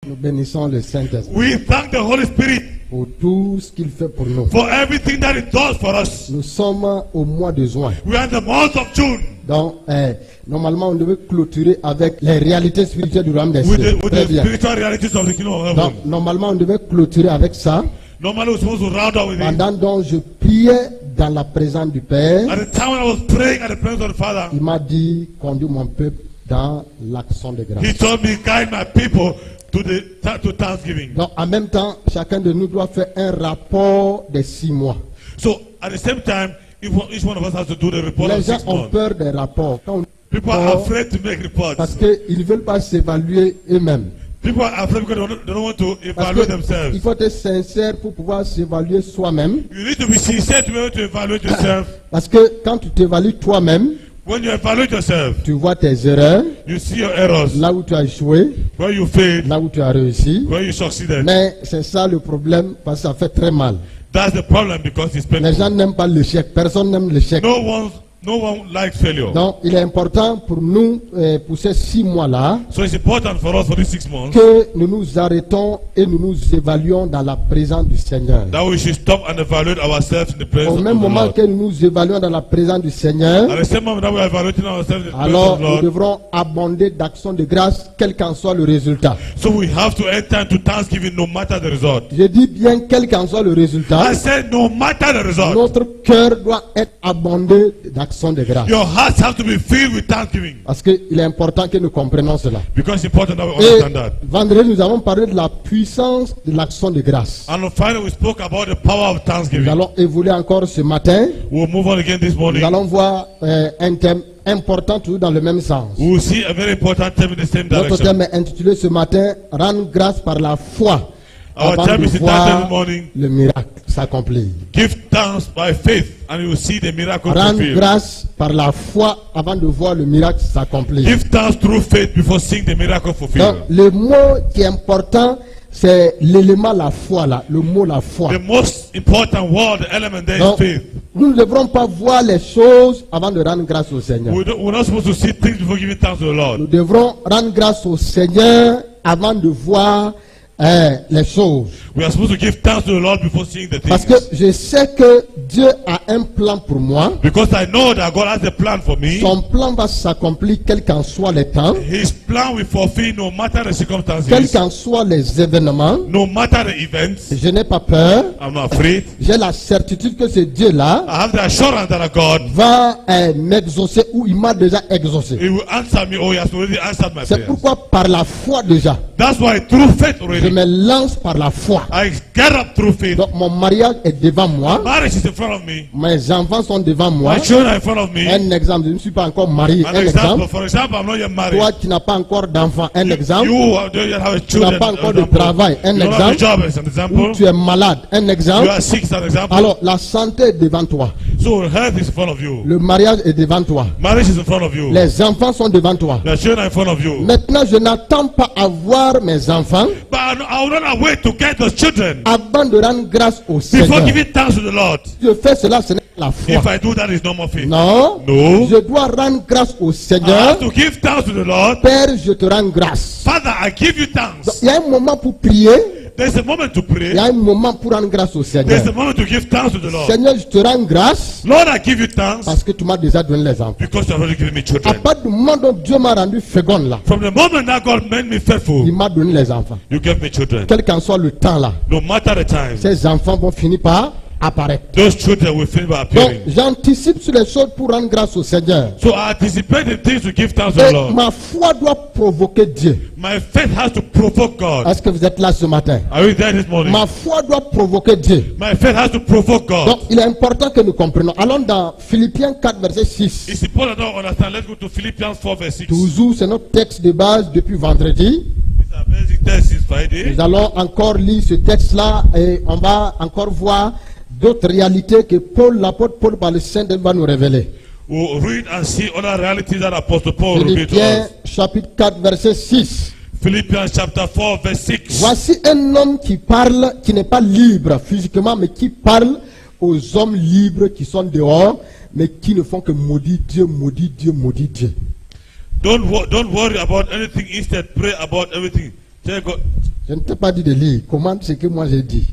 Nous bénissons le Saint-Esprit We thank the Holy Spirit pour tout ce qu'il fait pour nous. for everything that it does for us. Nous sommes au mois de juin. We are in the month of June Donc, normalement, on devait clôturer avec les réalités spirituelles du royaume des with cieux. the Très bien. spiritual realities of the kingdom of Donc, heaven. normalement, on devait clôturer avec ça. Normally we're supposed to round up with it. Pendant donc je priais dans la présence du Père, At the time when I was praying at the presence of the Father, il m'a dit, conduis mon peuple dans l'action de grâce. He told me, guide my people to Thanksgiving. Donc, en même temps, chacun de nous doit faire un rapport de 6 mois. So at the same time, each one of us has to do the report Les of gens 6 ont months. peur des rapports. Quand on People are afraid to make parce reports. qu'ils ne veulent pas s'évaluer eux-mêmes. People are afraid because they don't want to Parce evaluate que il themselves. faut être sincère pour pouvoir s'évaluer soi-même. You need to be sincere to be able to evaluate yourself. Parce que quand tu t'évalues toi-même, When you evaluate yourself, tu vois tes erreurs, you see your errors, là où tu as échoué, where you failed, là où tu as réussi. where you succeeded. Mais c'est ça le problème, parce que ça fait très mal. That's the problem because it's Les gens painful. n'aiment pas l'échec, personne n'aime l'échec. No one likes failure. Donc il est important pour nous, pour ces 6 mois-là, So it's important for us for these 6 months que nous nous arrêtons et nous nous évaluons dans la présence du Seigneur. that we should stop and evaluate ourselves in the presence Au of même the moment Lord. que nous nous évaluons dans la présence du Seigneur, At the same moment that we are evaluating ourselves in the presence alors of the nous Lord, devrons abonder d'actions de grâce, quel qu'en soit le résultat. so we have to enter into thanksgiving no matter the result. Je dis bien quel qu'en soit le résultat, I said no matter the result. notre cœur doit être abondé d'actions de grâce. Your hearts have to be filled with thanksgiving Parce qu'il est important que nous comprenions cela. because it's important that we Et understand that. vendredi, nous avons parlé de la puissance de l'action de grâce. And finally, we spoke about the power of Nous thanksgiving. allons évoluer encore ce matin. We'll move on again this Nous morning. allons voir un thème important toujours dans le même sens. We will see a very important theme in the same Notre direction. thème est intitulé ce matin « Rendre grâce par la foi Our avant theme de is entitled voir this morning, le miracle s'accomplir. Give thanks by faith and you will see the miracle Rendre fulfilled. grâce par la foi avant de voir le miracle s'accomplir. Give thanks through faith before seeing the miracle Donc, fulfilled. le mot qui est important, c'est l'élément la foi, là, le mot la foi. The most important word, the element there is Donc, faith. nous ne devrons pas voir les choses avant de rendre grâce au Seigneur. We're not supposed to see things before giving thanks to the Lord. Nous devrons rendre grâce au Seigneur avant de voir les choses. We are supposed to give thanks to the Lord before seeing the Parce que things. je sais que Dieu a un plan pour moi. Because I know that God has a plan for me. Son plan va s'accomplir quel qu'en soit les temps, His plan will fulfill no matter the quels circumstances, qu'en soient les événements. no matter the events. Je n'ai pas peur. I'm not afraid. J'ai la certitude que ce Dieu-là I have the assurance that God, va m'exaucer ou il m'a déjà exaucé. He will answer me. Oh, He has already answered my C'est prayers. pourquoi par la foi déjà, That's why through faith je already, me lance par la foi. I get up through faith. Donc mon mariage est devant moi, Marriage is in front of me. mes enfants sont devant moi. My children are in front of me. Un exemple, je ne suis pas encore marié. An Un example, exemple, for example, I'm not yet married. toi qui n'as pas encore d'enfant. Un exemple, You don't yet have a tu n'as children. pas an encore de example. travail. Un You don't have a exemple, job as an example. ou tu es malade. Un You exemple. are sick as an example. Alors la santé est devant toi, So health is in front of you. le mariage est devant toi, Marriage is in front of you. les enfants sont devant toi. The children are in front of you. Maintenant, je n'attends pas à voir mes enfants But I will not wait to get those children avant de rendre grâce au before Seigneur. giving thanks to the Lord. Si je fais cela, ce n'est pas la foi. If I do that, it's no more faith. Non, No. je dois rendre grâce au I Seigneur. have to give thanks to the Lord. Père, je te rends grâce. Father, I give you Donc, thanks. il y a un moment pour prier, There's a moment to il pray. y a un moment pour rendre grâce au Seigneur. There's a moment to give thanks to the Lord. Seigneur, je te rends grâce Lord, I give you thanks parce que tu m'as déjà donné les enfants. because you have already given me À children. partir du moment dont Dieu m'a rendu féconde là, From the moment that God made me faithful, il m'a donné les enfants. you gave me children. Quel qu'en soit le temps là, No matter the time, ces enfants vont finir par apparaître. those children will finish by Donc, appearing. j'anticipe sur les choses pour rendre grâce au Seigneur. So I anticipate the things to give thanks to the Et Lord. ma foi doit provoquer Dieu. My faith has to provoke God. Est-ce que vous êtes là ce matin? Are you there this morning? Ma foi doit provoquer Dieu. My faith has to provoke God. Donc, il est important que nous comprenions. Allons dans Philippiens 4, verset 6. It's important to understand. Let's go to Philippians 4 verse 6. Toujours, c'est notre texte de base depuis vendredi. It's our basic text since Friday. Nous allons encore lire ce texte-là et on va encore voir d'autres réalités que l'apôtre Paul par le Saint-Esprit va nous révéler. We'll read and see other realities that Apostle Paul revealed to Philippiens us. chapitre 4, verset 6. Philippians chapter 4 verse 6. Voici un homme qui parle, qui n'est pas libre physiquement, mais qui parle aux hommes libres qui sont dehors, mais qui ne font que maudire Dieu, maudire Dieu, maudire Dieu. Don't worry about anything. Instead, pray about everything. Tell God, Je ne t'ai pas dit de lire. Commande ce que moi j'ai dit.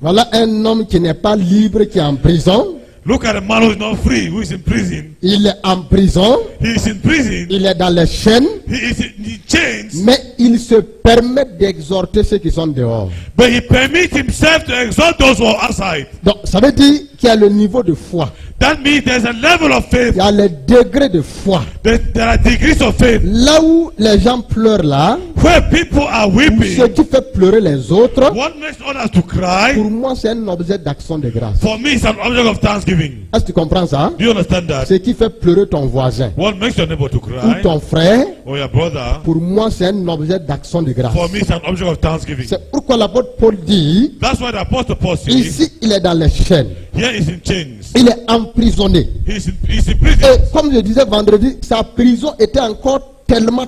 Voilà un homme qui n'est pas libre, qui est en prison. look at a man who is not free, who is in prison. Il est en prison. He is in prison. Il est dans les chaînes. He is in chains. Mais il se permet d'exhorter ceux qui sont dehors. But he permits himself to exalt those who are outside. Donc, ça veut dire qu'il y a le niveau de foi. That means there's a level of faith. Il y a les degrés de foi. There are degrees of faith. Là où les gens pleurent là, Where people are ou ce weeping, qui fait pleurer les autres, what makes others to cry, pour moi c'est un objet d'action de grâce. for me, it's an object of thanksgiving. Est-ce que tu comprends ça? Do you understand that? Ce qui fait pleurer ton voisin What makes your neighbor to ou cry, ton frère, or your brother, pour moi c'est un objet d'action de grâce. for me, it's an object of thanksgiving. C'est pourquoi l'apôtre Paul dit, That's why the apostle Paul says, ici il est dans les chaînes, here he's in chains. il est emprisonné. He's in prison. Et comme je disais vendredi, sa prison était encore tellement...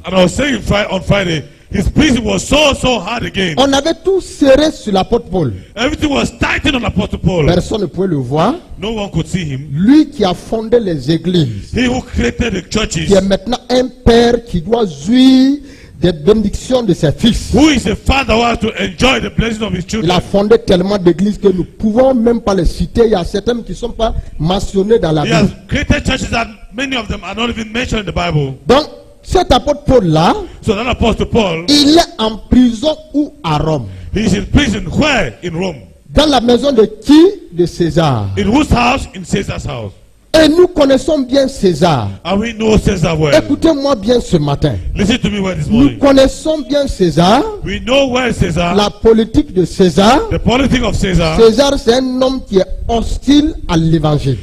And I was saying on Friday, his prison was so hard again. On avait tout serré sur l'apôtre Paul. Everything was tightened on Apostle Paul. Personne ne pouvait le voir. No one could see him. Lui qui a fondé les églises, He who created the churches, qui est maintenant un père qui doit jouir des bénédictions de ses fils. who is a father who has to enjoy the blessing of his Il a children. fondé tellement d'églises que nous ne pouvons même pas les citer. Il y a certaines qui ne sont pas mentionnées dans la He has Bible. created churches that many of them are not even mentioned in the Bible. Donc, cet apôtre Paul-là, So that Apostle Paul, il est en prison ou à Rome. he is in prison. Where? In Rome. Dans la maison de qui? De César. In whose house? In Caesar's house. Et nous connaissons bien César. And we know Caesar well. Écoutez-moi bien ce matin. Listen to me well this Nous morning. connaissons bien César, We know where Caesar, la politique de César. the politics of Caesar. César, c'est un homme qui est hostile à l'évangile.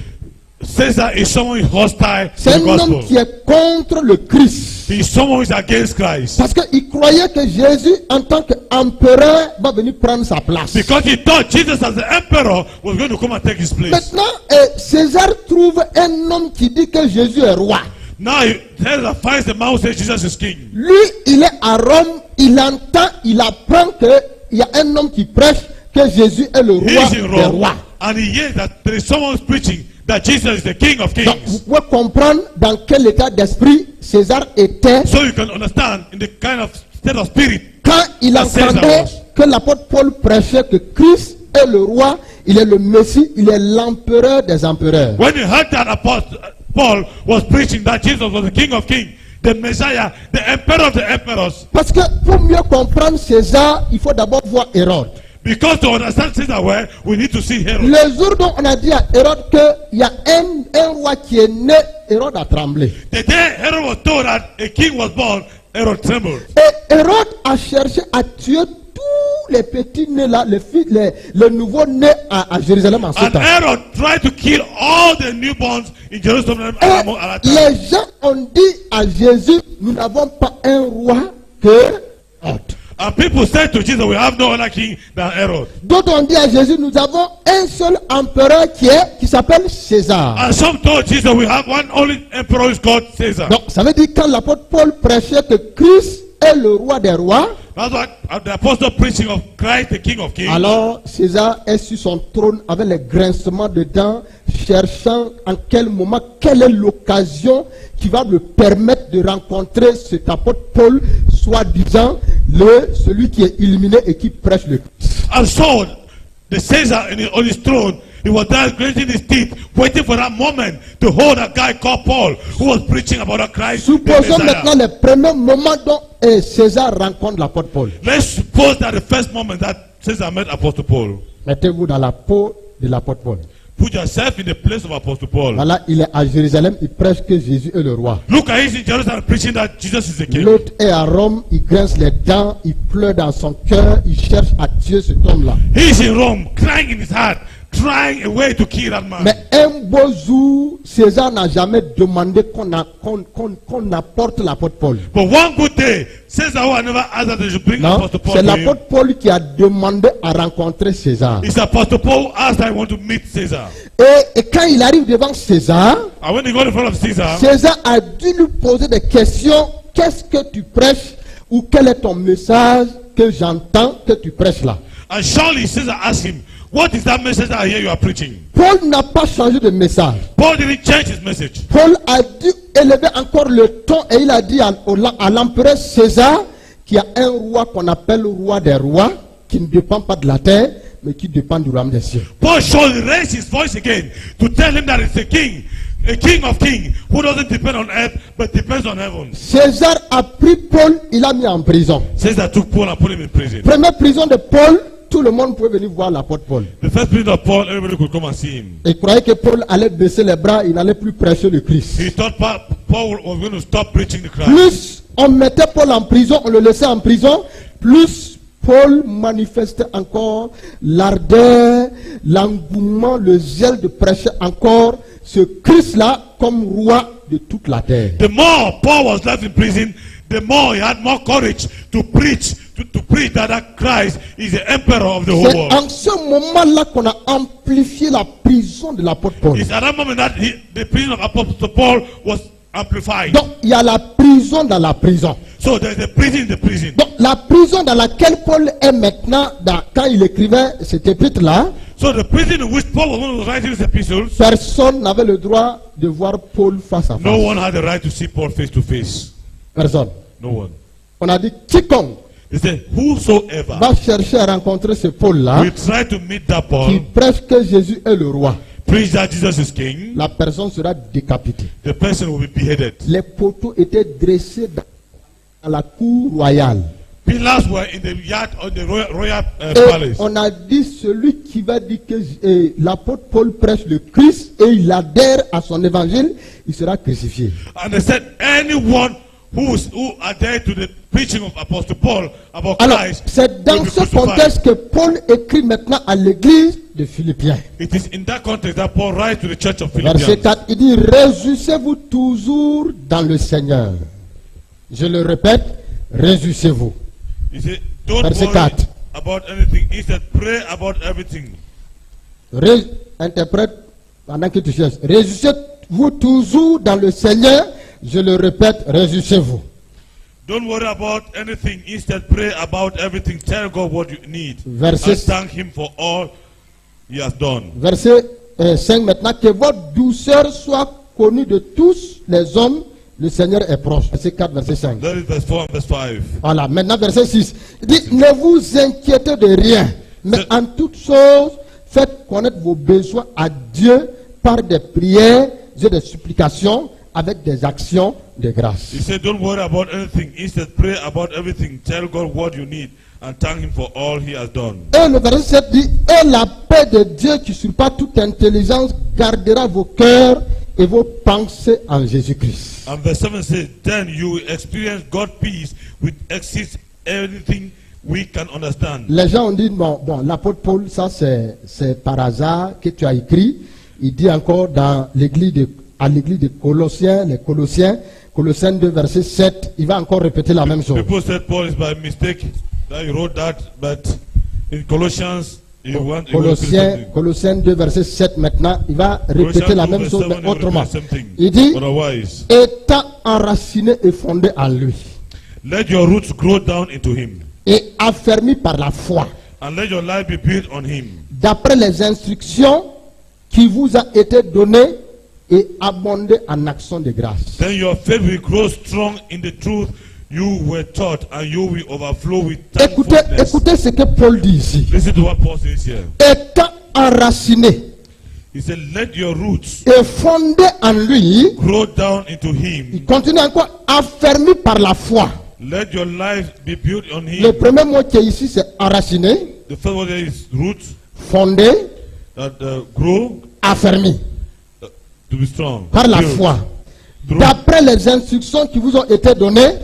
Caesar is someone who is hostile to C'est the un homme gospel. qui est contre le Christ. He is someone who is against Christ. Parce qu'il croyait que Jésus, en tant qu'empereur, va venir prendre sa place. Because he thought Jesus as the emperor was going to come and take his place. Maintenant, César trouve un homme qui dit que Jésus est roi. Now Caesar finds the man who says Jesus is king. Lui, il est à Rome, il entend, il apprend qu'il y a un homme qui prêche que Jésus est le He roi is in des Rome rois. and he hears that there is someone preaching that Jesus is the king of Donc, vous kings. pouvez comprendre dans quel état d'esprit César était So you can understand in the kind of state of spirit. quand il That César entendait was. que l'apôtre Paul prêchait que Christ est le roi, il est le Messie, il est l'empereur des empereurs. When he heard that Apostle Paul was preaching that Jesus was the king of kings, the Messiah, the emperor of the emperors. Parce que pour mieux comprendre César, il faut d'abord voir Hérode. Because to understand Caesar well, we need to see Herod. Le jour dont on a dit à Hérode qu'il y a un roi qui est né, Hérode a tremblé. The day Herod was told that a king was born, Herod trembled. Et Hérode a cherché à tuer tous les petits nés là, les nouveaux nés à Jérusalem en ce And temps. Herod tried to kill all the newborns in Jerusalem Et at that time. les gens ont dit à Jésus, nous n'avons pas un roi que Hérode. And people said to Jesus, we have no other king than Herod. D'autres ont dit à Jésus, nous avons un seul empereur qui s'appelle César. And some told Jesus, we have one only emperor is called Caesar. Donc ça veut dire quand l'apôtre Paul prêchait que Christ est le roi des rois, That's what the apostle preaching of Christ, the King of Kings. alors César est sur son trône avec les grincements de dents, cherchant en quel moment, quelle est l'occasion qui va me permettre de rencontrer cet apôtre Paul, soi-disant celui qui est illuminé et qui prêche le Christ. And so, the Caesar on his throne, he was there gritting his teeth, waiting for that moment to hold a guy called Paul, who was preaching about a Christ, the Supposons Messiah. maintenant les premiers moments dont César rencontre l'apôtre Paul. Let's suppose that the first moment that Caesar met Apostle Paul. Mettez-vous dans la peau de l'apôtre Paul. Put yourself in the place of Apostle Paul. Voilà, il est à Jérusalem, il prêche que Jésus est le roi. Look at him in Jerusalem preaching that Jesus is the king. L'autre est à Rome, il grince les dents, il pleure dans son cœur, il cherche à tuer cet homme-là. He is in Rome, crying in his heart, trying a way to kill that man. Mais un beau jour, César n'a jamais demandé qu'on apporte l'apôtre Paul. But one good day, Caesar who had never asked that they should bring Non, Apostle Paul c'est to him. l'apôtre Paul qui a demandé à rencontrer César. It's Apostle Paul who asked I want to meet Caesar. Et quand il arrive devant César, And when he got in front of Caesar, César a dû lui poser des questions. Qu'est-ce que tu prêches? Ou quel est ton message que j'entends que tu prêches là? and surely Caesar asked him, what is that message that I hear you are preaching? Paul n'a pas changé de message. Paul didn't change his message. Paul a dû élever encore le ton et il a dit à l'empereur César qu'il y a un roi qu'on appelle le roi des rois, qui ne dépend pas de la terre, mais qui dépend du royaume des cieux. Paul should raise his voice again to tell him that it's a king of kings, who doesn't depend on earth but depends on heaven. César a pris Paul, il l'a mis en prison. Caesar took Paul and put him in prison. Première prison de Paul, tout le monde pouvait venir voir l'apôtre Paul. The first prison of Paul, everybody could come and see him. Il croyait que Paul allait baisser les bras, il n'allait plus prêcher le Christ. He thought Paul was going to stop preaching the Christ. Plus on mettait Paul en prison, on le laissait en prison, plus Paul manifestait encore l'ardeur, l'engouement, le zèle de prêcher encore ce Christ-là comme roi de toute la terre. The more Paul was left in prison, the more he had more courage to preach, to preach that Christ is the emperor of the whole C'est world. en ce moment-là qu'on a amplifié la prison de l'apôtre Paul. It's at that moment that the prison of Apostle Paul was amplified. Donc il y a la prison dans la prison. So there's a prison in the prison. Donc la prison dans laquelle Paul est maintenant, quand il écrivait cet épître-là, So the prison in which Paul was writing his epistles, personne n'avait le droit de voir Paul face à face. no one had the right to see Paul face to face. Personne. No one. On a dit quiconque He said, whosoever va chercher à rencontrer ce Paul-là, will try to meet that qui Paul, prêche que Jésus est le roi, preach that Jesus is king, la personne sera décapitée. the person will be beheaded. Les poteaux étaient dressés dans la cour royale. Pillars were in the yard of the royal Et palace. on a dit celui qui va dire que l'apôtre Paul prêche le Christ et il adhère à son évangile, il sera crucifié. And they said, anyone who adhered to the preaching of Apostle Paul about Alors, Christ c'est will dans be ce crucified. contexte que Paul écrit maintenant à l'église de Philippiens. It is in that context that Paul writes to the church of Verset Philippians. 4, il dit, réjouissez-vous toujours dans le Seigneur. Je le répète, réjouissez-vous. He said, don't Verset worry 4. about anything. He said, pray about everything. Interprète pendant que tu cherches. Réjouissez-vous toujours dans le Seigneur. Je le répète, réjouissez-vous. Don't worry about anything. Instead, pray about everything. Tell God what you need. Verset- And thank Him for all He has done. Verset 5 maintenant. Que votre douceur soit connue de tous les hommes. Le Seigneur est proche. Verset 4, verset 5. That is verse 4 and verse 5. Voilà, maintenant verset 6. Il dit, ne vous inquiétez de rien, mais en toutes choses, faites connaître vos besoins à Dieu par des prières et des supplications avec des actions de grâce. He said, don't worry about anything. Instead, pray about everything. Tell God what you need and thank Him for all He has done. Et le verset 7 dit, et la paix de Dieu qui surpasse toute intelligence gardera vos cœurs et vos pensées en Jésus-Christ. And verse 7 says, then you will experience God's peace which exceeds anything we can understand. Les gens ont dit, bon l'apôtre Paul, ça c'est par hasard que tu as écrit. Il dit encore dans à l'église de Colossiens, les Colossiens 2, verset 7, il va encore répéter la même chose. People said Paul is by mistake that he wrote that, but in Colossians, he wants Colossiens 2, verset 7 maintenant, il va répéter la même chose, mais autrement. Il dit, otherwise, étant enraciné et fondé en lui, let your roots grow down into Him, et affermi par la foi, and let your life be built on Him, d'après les instructions qui vous a été données, et abonder en action de grâce. then your faith will grow strong in the truth you were taught, and you will overflow with thankfulness. Écoutez ce que Paul dit ici. Listen to what Paul says here. Étant enraciné He said, let your roots et fondé en lui, grow down into il Him. continue encore, affermi par la foi. Let your life be built on Le Him. premier mot qui est ici, c'est enraciné, The first one there is roots fondé, that grow affermi to be strong. par la Built. foi. Through- D'après les instructions qui vous ont été données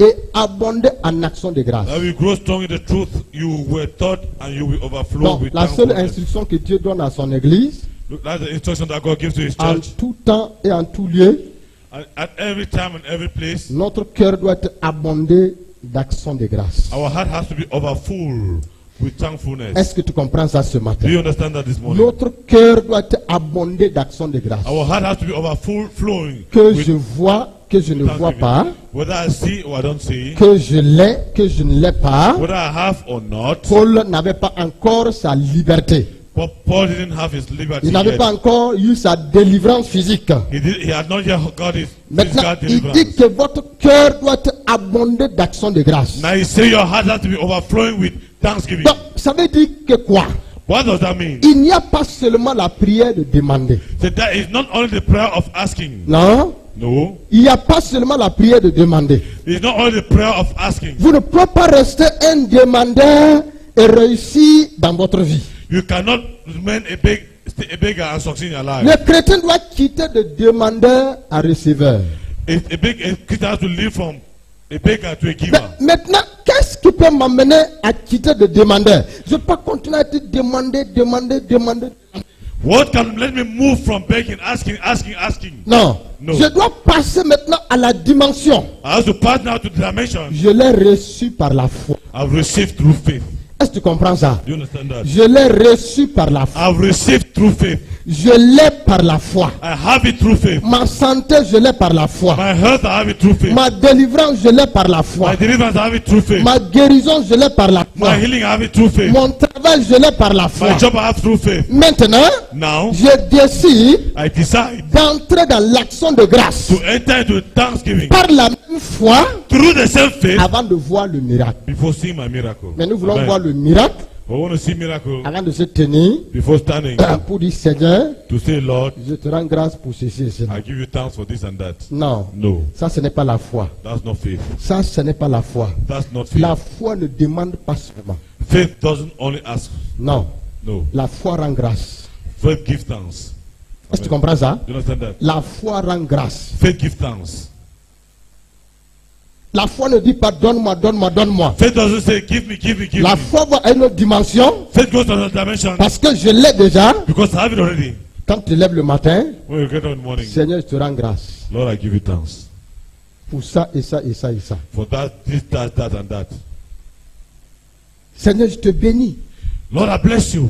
et abonder en action de grâce. That will grow strong in the truth you were taught, and you will overflow Donc, with la seule thankfulness. instruction que Dieu donne à son église, Look, that's the instruction that God gives to His en church. tout temps et en tout lieu, And at every time and every place, notre cœur doit être abondé d'action de grâce. our heart has to be overfull with thankfulness. Est-ce que tu comprends ça ce Do matin? you understand that this morning? Notre cœur doit être abondé d'action de grâce. Our heart has to be overflowing Que with je vois, que je ne vois thanksgiving. pas, Whether I see or I don't see, que je l'ai, que je ne l'ai pas. whether I have or not. Paul n'avait pas encore sa liberté. But Paul didn't have his liberty Il n'avait yet. pas encore eu sa délivrance physique. He had not yet got his Maintenant, physical il dit deliverance. que votre cœur doit être abondé d'actions de grâce. Now he say your heart has to be overflowing with thanksgiving. Donc, ça veut dire que quoi? What does that mean? Il n'y a pas seulement la prière de demander. So that is not only the prayer of asking. Non. No. Il n'y a pas seulement la prière de demander. It's not only the prayer of asking. Vous ne pouvez pas rester un demandeur et réussir dans votre vie. You cannot remain a beggar and succeed in your life. Le chrétien doit quitter de demandeur à receveur. A Christian has to live from a beggar to a Mais giver. maintenant, qu'est-ce qui peut m'amener à quitter de demandeur? Je ne peux pas continuer à te demander. What can let me move from begging, asking? Non. No. Je dois passer maintenant à la dimension. I have to pass now to the dimension Je l'ai reçu par la foi. I've received through faith. Est-ce que tu comprends ça? Do you understand that? Je l'ai reçu par la foi. I've received through faith. Je l'ai par la foi. I have it through faith. Ma santé, je l'ai par la foi. My health, I have it through faith. Ma délivrance, je l'ai par la foi. My deliverance, I have it through faith. Ma guérison, je l'ai par la foi. My healing, I have it through faith. Mon travail, je l'ai par la foi. My job, I have through faith. Maintenant, Now, je décide I decide d'entrer dans l'action de grâce to enter into thanksgiving par la même foi through the same faith avant de voir le miracle. before seeing my miracle. Mais nous voulons Amen. voir le miracle I want to see miracle avant de se tenir before standing pour dire Seigneur, to say, Lord, je te rends grâce pour ceci et cela. I give you thanks for this and that. Non, No, ça ce n'est pas la foi. that's not faith. Ça ce n'est pas la foi. That's not faith. La foi ne demande pas seulement. Faith doesn't only ask. Non, No, la foi rend grâce. faith gives thanks. Est-ce que tu comprends ça? You understand that? La foi rend grâce. Faith gives thanks. La foi ne dit pas donne-moi, donne-moi, donne-moi. Faith doesn't say give me, give me, give La me. foi va à une autre dimension Faith goes to another dimension parce que je l'ai déjà. because I have it already. Quand tu te lèves le matin, When you get up in the morning, Seigneur, je te rends grâce Lord, I give you thanks pour ça et ça et ça et ça. for that, this, that, and that. Seigneur, je te bénis. Lord, I bless you.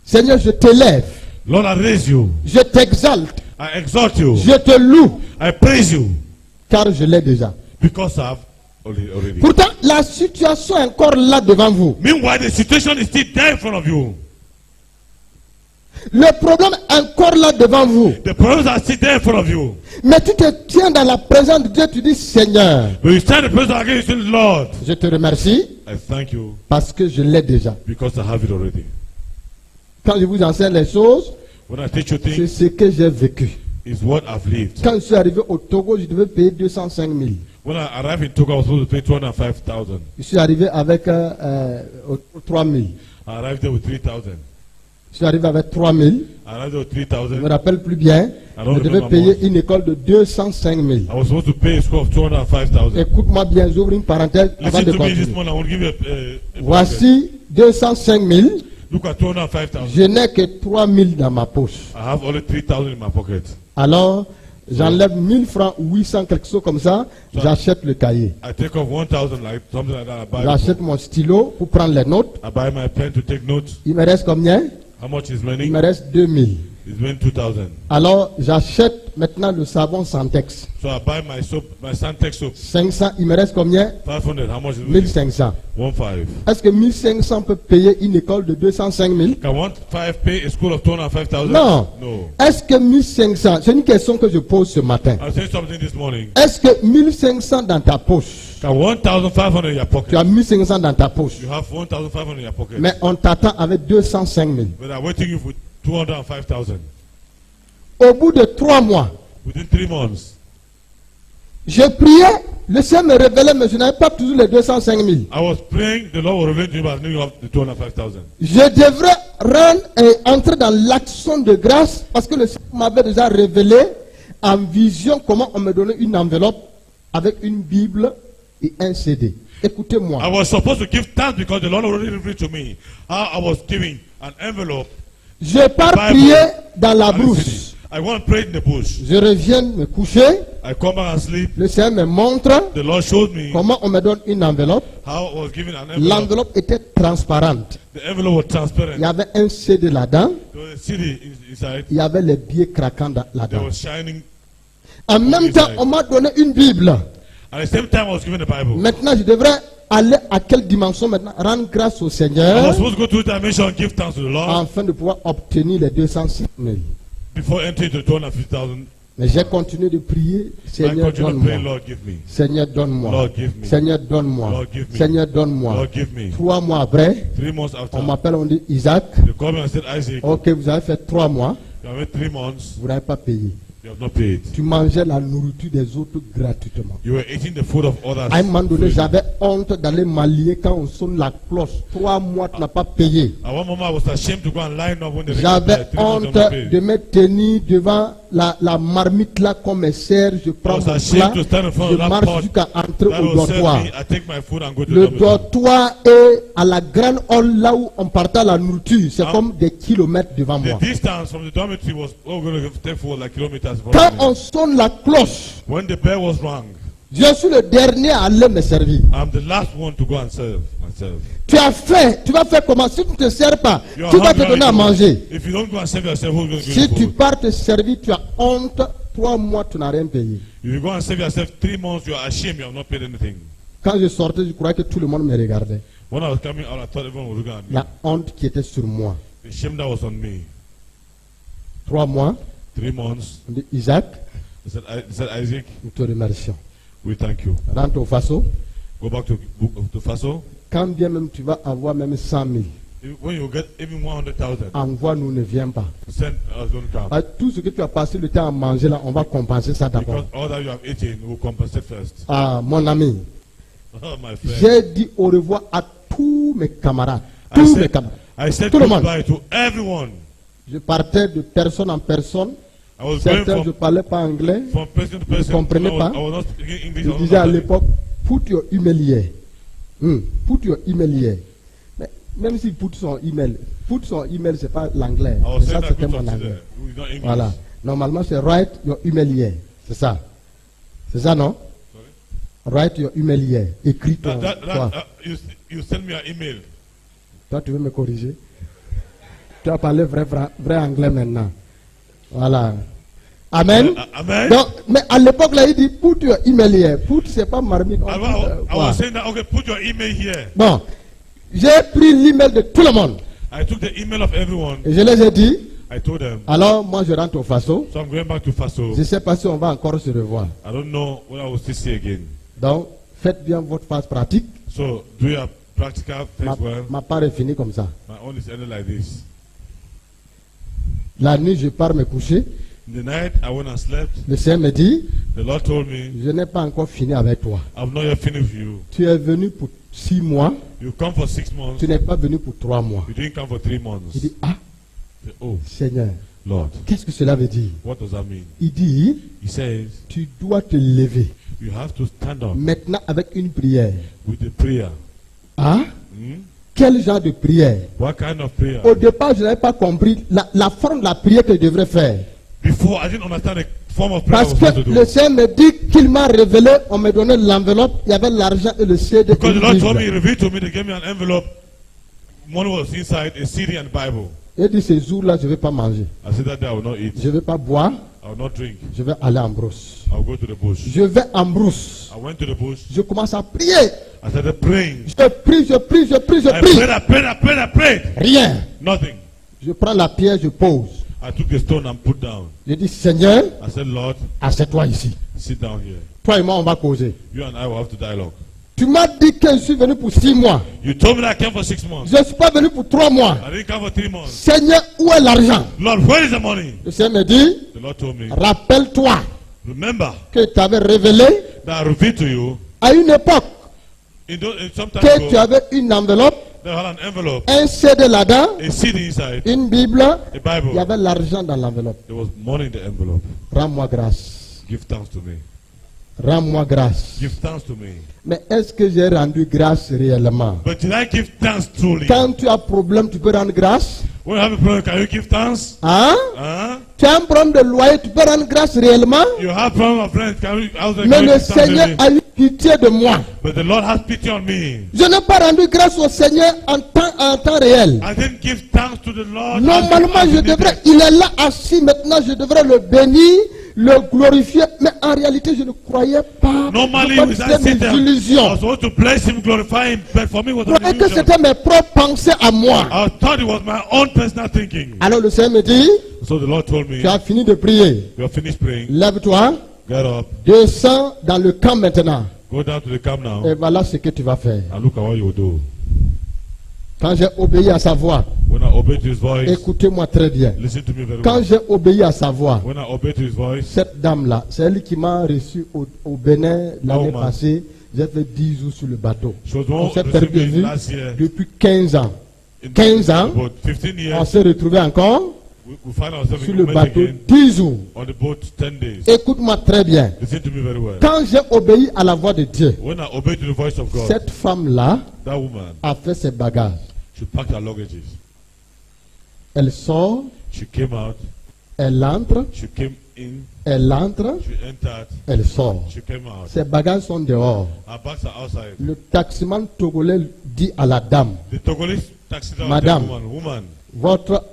Seigneur, je t'élève. Lord, I raise you. Je t'exalte. I exalt you. Je te loue I praise you car je l'ai déjà. because I have already. Pourtant, la situation est encore là devant vous. Meanwhile, the situation is still there in front of you. Le problème est encore là devant vous. The problems are still there in front of you. Mais tu te tiens dans la présence de Dieu, tu dis Seigneur, But you stand in the presence again, you say, Lord, je te remercie I thank you parce que je l'ai déjà. because I have it already. Quand je vous enseigne les choses, When I teach you c'est things, ce que j'ai vécu. it's what I've lived. Quand je suis arrivé au Togo, je devais payer 205 000. When I arrived in Togo, I was supposed to pay 205,000. Je suis arrivé avec 3 000. I arrived there with 3,000. Je suis arrivé avec 3 000. I arrived there with Je me 3,000. rappelle plus bien. I don't Je devais remember payer much. une école de 205 000. I was supposed to pay a school of 205,000. Écoute-moi bien, j'ouvre une parenthèse avant Listen de to me this continuer. morning. I will give you a Voici 205 000. look at 205,000. Je n'ai que 3 000 dans ma poche. I have only 3,000 in my pocket. Alors, j'enlève 1000 francs, 800, quelque chose comme ça. J'achète le cahier. I take off 1,000, like something like that. J'achète mon stylo pour prendre les notes. I buy my pen to take notes. Il me reste combien? How much is Il money? me reste 2000. It's been 2,000. Alors, j'achète maintenant le savon Santex. So I buy my soap, my Santex soap. 500, il me reste combien? 500. How much is it? 1500. 1,500. Est-ce que 1500 peut payer une école de 205 000? Can 1,500 pay a school of 205,000? Non. No. Est-ce que 1500, c'est une question que je pose ce matin. I'll say something this morning. Est-ce que 1500 dans ta poche? Can 1,500 in your Tu pocket? as 1500 dans ta poche. You have 1,500 in your pocket. Mais on t'attend avec 205 000. But I'm waiting you for 205,000. Au bout de 3 mois, Within 3 months, je priais, le Seigneur me révélait, mais je n'avais pas toujours les 205 000. I was praying, the Lord will reveal to me, but I knew you have the 205,000. Je devrais rendre et entrer dans l'action de grâce parce que le Seigneur m'avait déjà révélé en vision comment on me donnait une enveloppe avec une Bible et un CD. Écoutez-moi. I was supposed to give thanks because the Lord already revealed to me how I was giving an envelope. Je pars Bible. prier dans la and a brousse. CD. I want to pray in the bush. Je reviens me coucher. I come back and sleep. Le Seigneur me montre The Lord showed me comment on me donne une enveloppe. how I was giving an envelope. L'enveloppe était transparente. The envelope was Il y transparent. avait un CD là-dedans. There was a CD inside. Il y avait les billets craquants There là-dedans. was shining. En même temps, on m'a donné une Bible. At the same time, I was given the Bible. Maintenant, je devrais aller à quelle dimension maintenant? Rendre grâce au I was Seigneur supposed to go to the dimension and give thanks to the Lord afin de pouvoir obtenir les 206 000. before entering to 250,000. Mais j'ai continué de prier, I Seigneur, continue to pray, donne-moi. Lord, give me. Seigneur, donne-moi. Lord, give me. Seigneur, donne-moi. Lord, give me. Seigneur, donne-moi. Lord, give me. 3 mois après, 3 months after, on m'appelle, on dit Isaac. they called me and said, Isaac, Ok, vous avez fait 3 mois, you have wait 3 months, vous n'avez pas payé. you have not paid. Tu mangeais la nourriture des autres gratuitement. You were eating the food of others. À un moment donné, freely. j'avais honte d'aller m'allier quand on sonne la cloche. 3 mois, tu n'as pas payé. At one moment, I was ashamed to go and line up when they J'avais 3 months honte have not paid. de me tenir devant la marmite là comme mes sœurs. Je prends I was mon ashamed plat, to stand in front je of that marche pot jusqu'à entrer that au will dortoir. serve me. I take my food and go to Le the dormitory. dortoir est à la grande hall là où on partait à la nourriture. C'est comme des kilomètres devant The moi. distance from the dormitory was going to take for like kilometers. Quand on sonne la cloche, When the bell was rung, je suis le dernier à aller me servir. I'm the last one to go and serve myself. Tu as faim, tu vas faire comment? Si tu ne te sers pas, You are tu vas te hungry, donner à you- manger. If you don't go and serve yourself, who's going to give Si you tu food? pars te servir, tu as honte. 3 mois, tu n'as rien payé. If you go and serve yourself 3 months, you are ashamed you have not paid anything. Quand je sortais, je croyais que tout le monde me regardait. When I was coming out, I thought everyone would look at me. La honte qui était sur moi. The shame that was on me. 3 mois, 3 months. on dit Isaac, They said, Isaac, nous te remercions. we thank you. Rentre au Faso. Go back to Faso. Quand bien même tu vas avoir même 100 000, When you get even 100,000, envoie-nous, ne viens pas. send us don't come. Ah, tout ce que tu as passé le temps à manger là, on va compenser ça Because d'abord. all that you have eaten will compensate first. Ah, mon ami, Oh, my friend. j'ai dit au revoir à tous mes camarades. I Tous said- mes camarades. I said Tout le monde. goodbye to everyone. Je partais de personne en personne. I was going Certains, je ne from parlais pas anglais. person to Vous person. comprenez I pas? was not speaking English. Je I was disais à not l'époque, put your email here. Put your email here. Mais même s'il put son email, c'est pas l'anglais. I was Ça, saying that c'était good mon talk to anglais. them. It's not English. Voilà. Normalement, c'est write your email here. C'est ça. C'est ça, non? Write your email here. Écris ton. Toi. You send me an email. Toi, tu veux me corriger? Tu as parlé vrai anglais maintenant. Voilà. Amen. Amen. Donc, mais à l'époque, là, il dit, put your email here. Put, c'est pas marmite. I was saying that, okay, put your email here. Bon. J'ai pris l'email de tout le monde. I took the email of everyone. Et je les ai dit, I told them. alors moi je rentre au Faso. So I'm going back to Faso. Je ne sais pas si on va encore se revoir. I don't know when I will still see again. Donc, faites bien votre phase pratique. So do your practical things well. Ma part est finie comme ça. My own is ended like this. La nuit, je pars me coucher. In the night, I went and slept. Le Seigneur me dit, The Lord told me, je n'ai pas encore fini avec toi. I've not yet finished with you. Tu es venu pour 6 mois. You come for 6 months. Tu n'es pas venu pour 3 mois. You didn't come for 3 Il months. dit, ah, I said, oh, Seigneur, Lord, qu'est-ce que cela veut dire? what does that mean? Il dit, He says, tu dois te lever. you have to stand up Maintenant avec une prière. with a prayer. Ah, Hmm? quel genre de prière? What kind of prayer? Au départ, je n'avais pas compris la forme de la prière que je devrais faire. Before, I didn't understand the form of prayer I Parce was que supposed to le do. Seigneur me dit qu'il m'a révélé, on me donnait l'enveloppe, il y avait l'argent et le CD. Because et the une Lord told me, Bible. He revealed to me, they gave me an envelope. Money was inside, a CD and Bible. Il dit, ces jours-là, je ne vais pas manger. I said that day I will not eat. Je ne vais pas boire, I will not drink. je vais aller en brousse. I will go to the bush. Je vais en brousse. I went to the bush. Je commence à prier. I started praying. Je prie, je prie, je prie, je I prie. prayed, I prayed, I prayed, I prayed. Rien. Nothing. Je prends la pierre, je pose. I took a stone and put down. Je dis, Seigneur, I said, Lord, assieds-toi ici. sit down here. Toi et moi, on va causer. You and I will have to dialogue. Tu m'as dit que je suis venu pour 6 mois. You told me that I came for 6 months. Je ne suis pas venu pour 3 mois. I didn't come for 3 months. Seigneur, où est l'argent? Lord, where is the money? Le Seigneur me dit, The Lord told me, rappelle-toi remember que tu avais révélé that I revealed to you à une époque in some time que tu ago avais une enveloppe, there had an envelope, un CD là-dedans, a CD inside, une Bible. a Il y Bible. avait l'argent dans l'enveloppe. There was money in the envelope. Rends-moi grâce. Give thanks to me. Rends-moi grâce. Give thanks to me. Mais est-ce que j'ai rendu grâce réellement? But did I give thanks truly? Quand tu as problème, tu peux rendre grâce? When you have a problem, can you give thanks? Hein? Huh? Tu as un problème de loyer, tu peux rendre grâce réellement? You have problem of rent, can you, Mais can you le give thanks Seigneur to me? a eu pitié de moi. But the Lord has pity on me. Je n'ai pas rendu grâce au Seigneur en temps réel. I didn't give thanks to the Lord. Normalement, as je he needed. devrais, il est là assis maintenant, je devrais le bénir, le glorifier, mais en réalité, je ne croyais pas. Normally, Je with that pensais sit mes I illusions. was supposed to bless him, glorify him, but for me it was Je an croyais que illusion. c'était mes propres pensées à moi. I thought it was my own personal thinking. Alors le Seigneur me dit, So the Lord told me, tu as fini de prier. you have finished praying, Lève-toi, get up, descends dans le camp maintenant. go down to the camp now, Et voilà ce que tu vas faire. and look at what you will do. Quand j'ai obéi à sa voix, When I obey to his voice, écoutez-moi très bien. listen to me very Quand well. j'ai obéi à sa voix, When I obey to his voice, cette dame-là, c'est elle qui m'a reçu au Bénin l'année man. passée. J'ai fait 10 jours sur le bateau. she was the On one s'est who perdu received de me vue last year. depuis 15 ans. In 15 ans, about 15 on years, s'est retrouvé encore we find ourselves sur in le Gomez bateau again 10 jours. on the boat 10 days. Écoute-moi très bien. Listen to me very well. Quand j'ai obéi à la voix de Dieu, When I obey to the voice of God, cette femme-là that woman, a fait ses bagages. she packed her luggages. Elle sort, She came out, elle entre, she came in, elle entre, she entered, elle sort. she came out. Ses bagages sont dehors. Her bags are outside. Le taximan togolais dit à la dame, The Togolese taxi driver Madame. told the woman, votre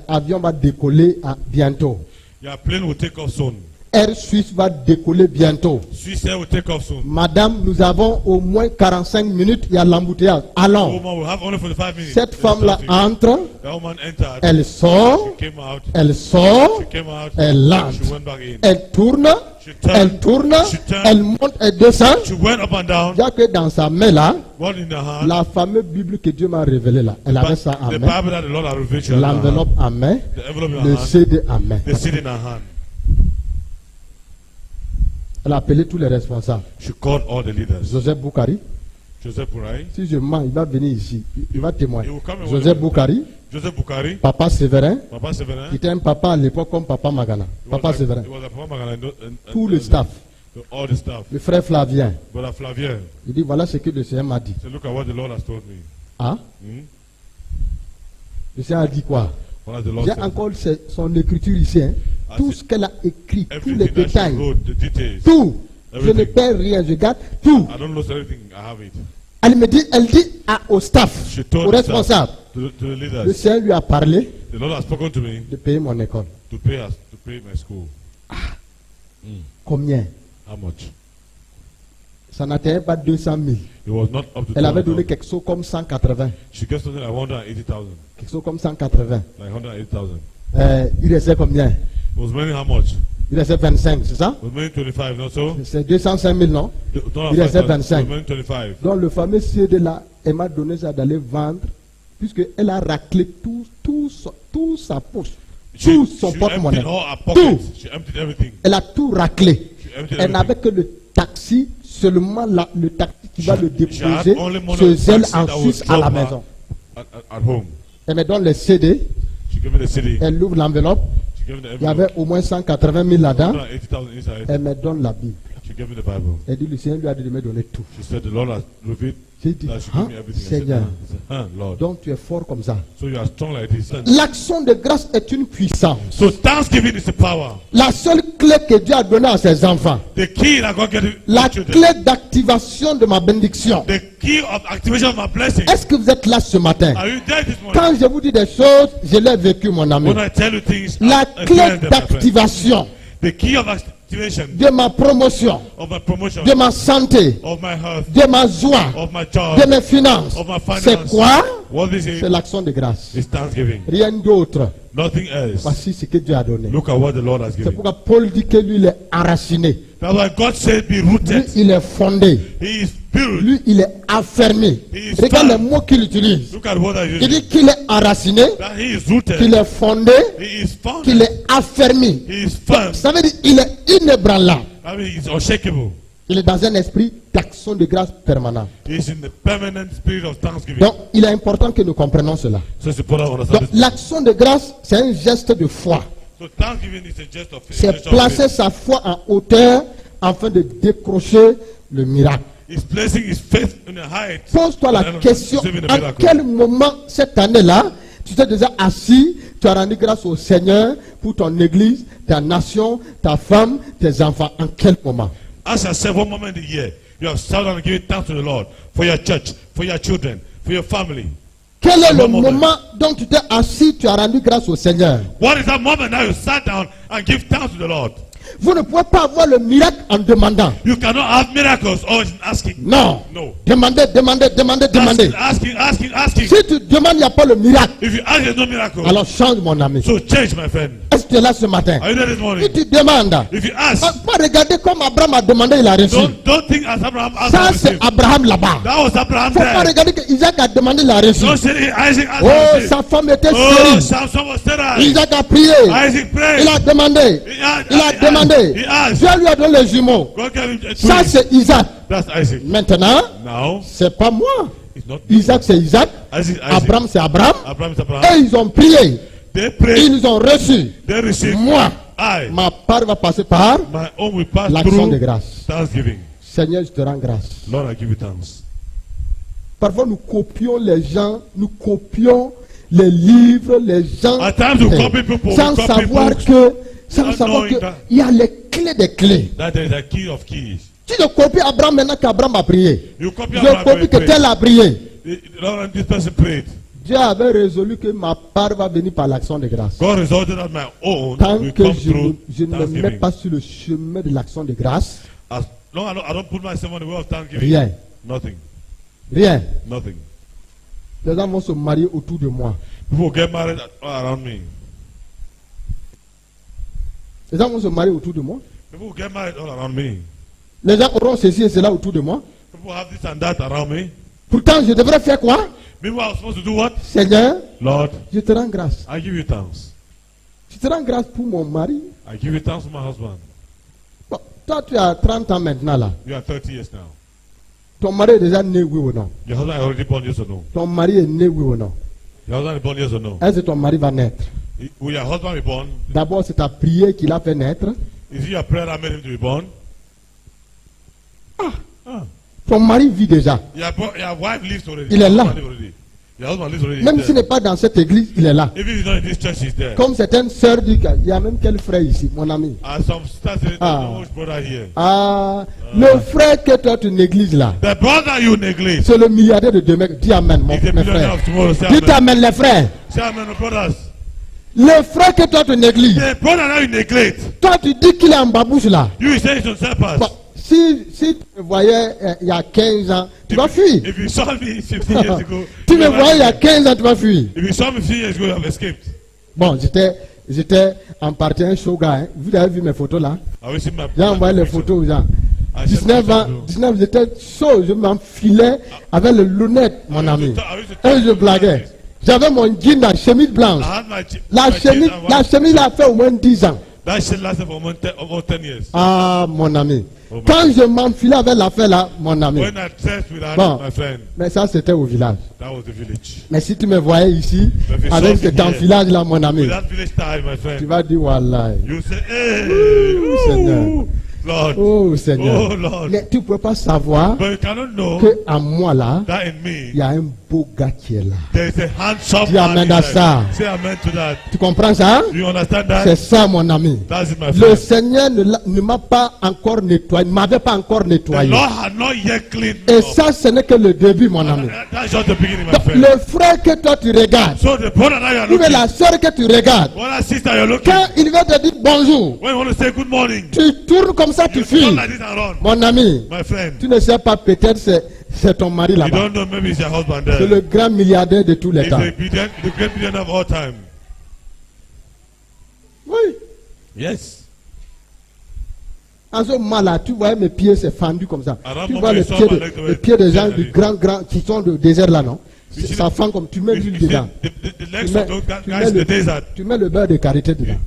avion va décoller bientôt. your plane will take off soon. Air Suisse va décoller bientôt. Swiss Air will take off soon. Madame, nous avons au moins 45 minutes, il y a l'embouteillage. The Allons. woman will have only 45 minutes. Cette femme-là entre, That woman entered. elle sort, She came out. elle sort, She came out. elle entre. She went back in. Elle tourne, She turned. elle tourne, She turned. elle monte, elle descend. She went up and down. Il y a que dans sa main là, One in her hand. la fameuse Bible que Dieu m'a révélée là, elle avait ça en The main, Bible that the Lord has revealed to her in her hand. l'enveloppe en main, The envelope in le her hand. CD en main. The seed in her hand. Elle a appelé tous les responsables. She called all the leaders. Joseph Boukari, Joseph Burai. si je mens, il va venir ici, il va témoigner. He will come and Joseph will- Boukari, Joseph Bukari. Papa Séverin, Papa Severin. qui était un papa à l'époque comme Papa Magana. Papa Séverin, It was a Papa Magana and tout le staff, all the staff. le frère Flavien. Brother Flavien. Il dit voilà ce que le Seigneur m'a dit. So look at what the Lord has told me. Ah, Hmm? le Seigneur a dit quoi? What has the Lord J'ai said? encore son écriture ici. Hein. Ah, Tout c'est- ce qu'elle a écrit, tous les Everything that she détails, wrote, the details. tout. Je ne Everything. perds rien, je garde tout. I don't lose everything. I have it. Elle dit au staff, She told au the responsable. staff, to the Le leaders. Seigneur lui a parlé The Lord has spoken to me de payer mon école. to pay my school. Combien? How much? Ça n'atteignait pas 200 000. It was not up to Elle avait donné 200,000. quelque chose comme 180. She gets something like 180,000. Quelque chose comme 180. Like 180,000. Il restait combien? It was meaning how much? Il restait 25, c'est ça? It was meaning 25, not so? C'est 205 000, non? Il restait 25. It was meaning 25. Donc le fameux CD là, elle m'a donné ça d'aller vendre, puisqu'elle a raclé tout sa poche, tout son porte-monnaie. emptied all her Tout. pockets. She emptied everything. Elle a tout raclé. She emptied Elle n'avait everything. que le taxi, seulement le taxi qui va le She had déposer only money chez on elle taxi en that would Suisse à la drop her maison. At home. Elle me donne le CD, She gave me the city. elle ouvre l'enveloppe, She gave me the il y avait envelope. au moins 180 000 là-dedans. 180,000 inside. Elle me donne la Bible. She gave me the Bible. Elle dit, le Seigneur lui a dit de me donner tout. She said, the Lord has revealed J'ai dit, that she hein, gave me everything. I said, Seigneur, Lord. donc tu es fort comme ça. So you are strong like this. L'action de grâce est une puissance. So thanksgiving is the power. La seule clé que Dieu a donnée à ses enfants. The key that God gave La to children. clé d'activation de ma bénédiction. The key of activation of my blessing. Est-ce que vous êtes là ce matin? Are you there this morning? Quand je vous dis des choses, je l'ai vécu, mon ami. When I tell you things, La I clé explain them, my friend. d'activation The key of activation de ma promotion, of my promotion, de ma santé, of my health, de ma joie, of my de joy, mes finances, of my finance. c'est quoi? What is C'est it? l'action de grâce. It's thanksgiving. Rien d'autre. Nothing else. Voici ce que Dieu a donné. Look at what the Lord has C'est given. pourquoi Paul dit que lui, il est enraciné. That's why God said, be Lui, rooted. il est fondé. He is built. Lui, il est affermé. He is Regarde les firm. mots qu'il utilise. Look at what I Il use. dit qu'il est enraciné, That he is rooted. qu'il est fondé, He is founded. qu'il est affermi. He is firm. Ça veut dire qu'il est inébranlable. I mean, he's unshakable. Il est dans un esprit d'action de grâce permanent. He is in the permanent spirit of thanksgiving. Donc, il est important que nous comprenions cela. So it's important to Donc, understand this. l'action de grâce, c'est un geste de foi. So thanksgiving is a geste of faith. C'est Gesture of placer faith. sa foi en hauteur afin de décrocher le miracle. He's placing his faith in a height. Pose-toi la and question, receiving the à miracle. quel moment cette année-là, tu t'es déjà assis, tu as rendu grâce au Seigneur pour ton église, ta nation, ta femme, tes enfants. En quel moment? Ask yourself one moment in the year. You have sat down and given thanks to the Lord for your church, for your children, for your family. Quel est le One moment. moment dont tu t'es assis, tu as rendu grâce au Seigneur? What is that moment now you sat down and give thanks to the Lord? Vous ne pouvez pas avoir le miracle en demandant. You cannot have miracles always in asking. Non. No. Demandez, demandez, demandez, demandez. Asking. Si tu demandes, il n'y a pas le miracle. If you ask, there's no miracle. Alors change, mon ami. So change, my friend. Est-ce que tu es là ce matin? Are you there this Si morning? tu demandes, If you ask, pas regarder comme Abraham a demandé, il a reçu. don't think as Abraham asked. Ça, and c'est received. Abraham là-bas. That was Abraham Il ne faut pas there. regarder que Isaac a demandé, il a reçu. Don't say Isaac asked. and Oh, received. sa femme était Oh, stérile. Samson was sterile. Isaac a prié. Isaac prayed. Il a demandé. Il a demandé. He asked. Dieu lui a donné les jumeaux. God gave him Ça, twins. c'est Isaac. That's Isaac. Maintenant, Now, c'est pas moi. it's not Isaac, c'est Isaac. Isaac. Abraham, c'est Abraham. Abraham is Et Abraham. ils ont prié. They prayed. Ils ont reçu. They received. Moi, I, ma part va passer par my own will pass l'action de through grâce. thanksgiving. Seigneur, je te rends grâce. Lord, I give you thanks. Parfois, nous copions les gens, nous copions les livres, les gens, At times you copy people, sans we copy savoir books, que, sans not savoir knowing que that- il y a les clés des clés. that there is a key of keys. Tu ne copies Abraham maintenant qu'Abraham a prié. You copy Je Abraham copie and que pray. tel a prié. Lord, this person prayed. Dieu avait résolu que ma part va venir par l'action de grâce. God resulted that my own Tant will que come je through ne me mets thanksgiving. pas sur le chemin de l'action de grâce, As long as I don't put myself on the way of thanksgiving, rien, nothing, rien. nothing. Les gens vont se marier autour de moi. People get married all around me. Les gens vont se marier autour de moi. People get married all around me. Les gens auront ceci et cela autour de moi. People have this and that around me. Pourtant, je devrais faire quoi? Meanwhile, I'm supposed to do what? Seigneur, Lord, je te rends grâce. I give you thanks. Je te rends grâce pour mon mari. I give you thanks for my husband. Bon, toi, tu as 30 ans maintenant là. You are 30 years now. Ton mari est déjà né, oui ou non? Your husband is already born, yes or no? Ton mari est né, oui ou non? Your husband is born, yes or no? Est-ce que ton mari va naître? Will your husband be born? D'abord, c'est ta prière qui l'a fait naître. Is it your prayer that made him to be born? Ton mari vit déjà. Your wife lives already. Il est là. Your husband lives already. Your husband lives already. Même He's s'il there. n'est pas dans cette église, il est là. Even if he's not in this church, he's there. Comme certaines sœurs disent qu'il y a même quel frère ici, mon ami. And some sisters say, there's no much brother here. Ah, le frère que toi tu négliges là, The brother you neglect c'est le milliardaire de demain. Dis amen, is the mes millionaire frères. of tomorrow. Say Dites amen. amen, les frères. Say amen, my brothers. Le frère que toi tu négliges, The brother that you neglect, toi tu dis qu'il est en babouche là. you say it's on surpass. Bon, si tu me voyais il y a 15 ans, tu vas fuir. If you saw me 15 years ago, Tu you me would voyais il y a have- 15 ans, tu vas fuir. if you saw me 15 years ago, you have escaped. Bon, j'étais en partie un show gars. Hein. Vous avez vu mes photos là? Have you seen my J'ai envoyé les picture? photos aux gens. I sent 19 ans, pictures. 19, j'étais chaud, je m'enfilais avec les lunettes, mon ami. Et je blaguais. J'avais mon jean, la chemise blanche. I had my La chemise a fait au moins 10 ans. That shit lasted for almost 10 years. Ah, mon ami. Oh, my Quand je m'enfilais avec l'affaire là, mon ami. When I dressed with Bon. my friend, Mais ça, c'était au village. that was the village. Mais si tu me voyais ici, But if you avec saw me cet here, enfilage là, mon ami, With that village style, my tu friend, vas dire, Wallah. you say, hey, Seigneur. ooh, Lord. Oh, Seigneur. Oh, Lord. Mais tu ne peux pas savoir But you cannot know qu'en moi là, that in il me, y a un beau gars qui est là. there is a handsome Dis man amen à inside. ça. Say amen to that. Tu comprends ça? Do you understand C'est that? ça, mon ami. That's it, my Le friend. Seigneur ne m'a pas encore nettoyé, ne m'avait pas encore The nettoyé. Lord had not yet cleaned me Et up. ça, ce n'est que le début, mon ami. That's just the beginning, my Donc, friend. le frère que toi tu regardes, So the brother that you are ou bien looking, la soeur que tu regardes, what that sister you're looking, quand il va te dire bonjour, when you want to say good morning, tu tournes comme ça, tu you fuis. turn like this and run. Mon ami, My friend, tu ne sais pas, peut-être c'est ton mari you là-bas. don't know, maybe it's your husband C'est there. le grand milliardaire de tous les He's temps. the great billionaire of all time. Oui. Yes. En ce moment-là, tu vois mes pieds, c'est fendu comme ça. Alors, Tu mon vois pied, les pieds des gens allez. du grand qui sont de désert là, non? You see Ça fend comme tu mets You l'huile see dedans. the legs Tu mets, of those tu guys mets in the desert. tu mets le beurre de karité dedans.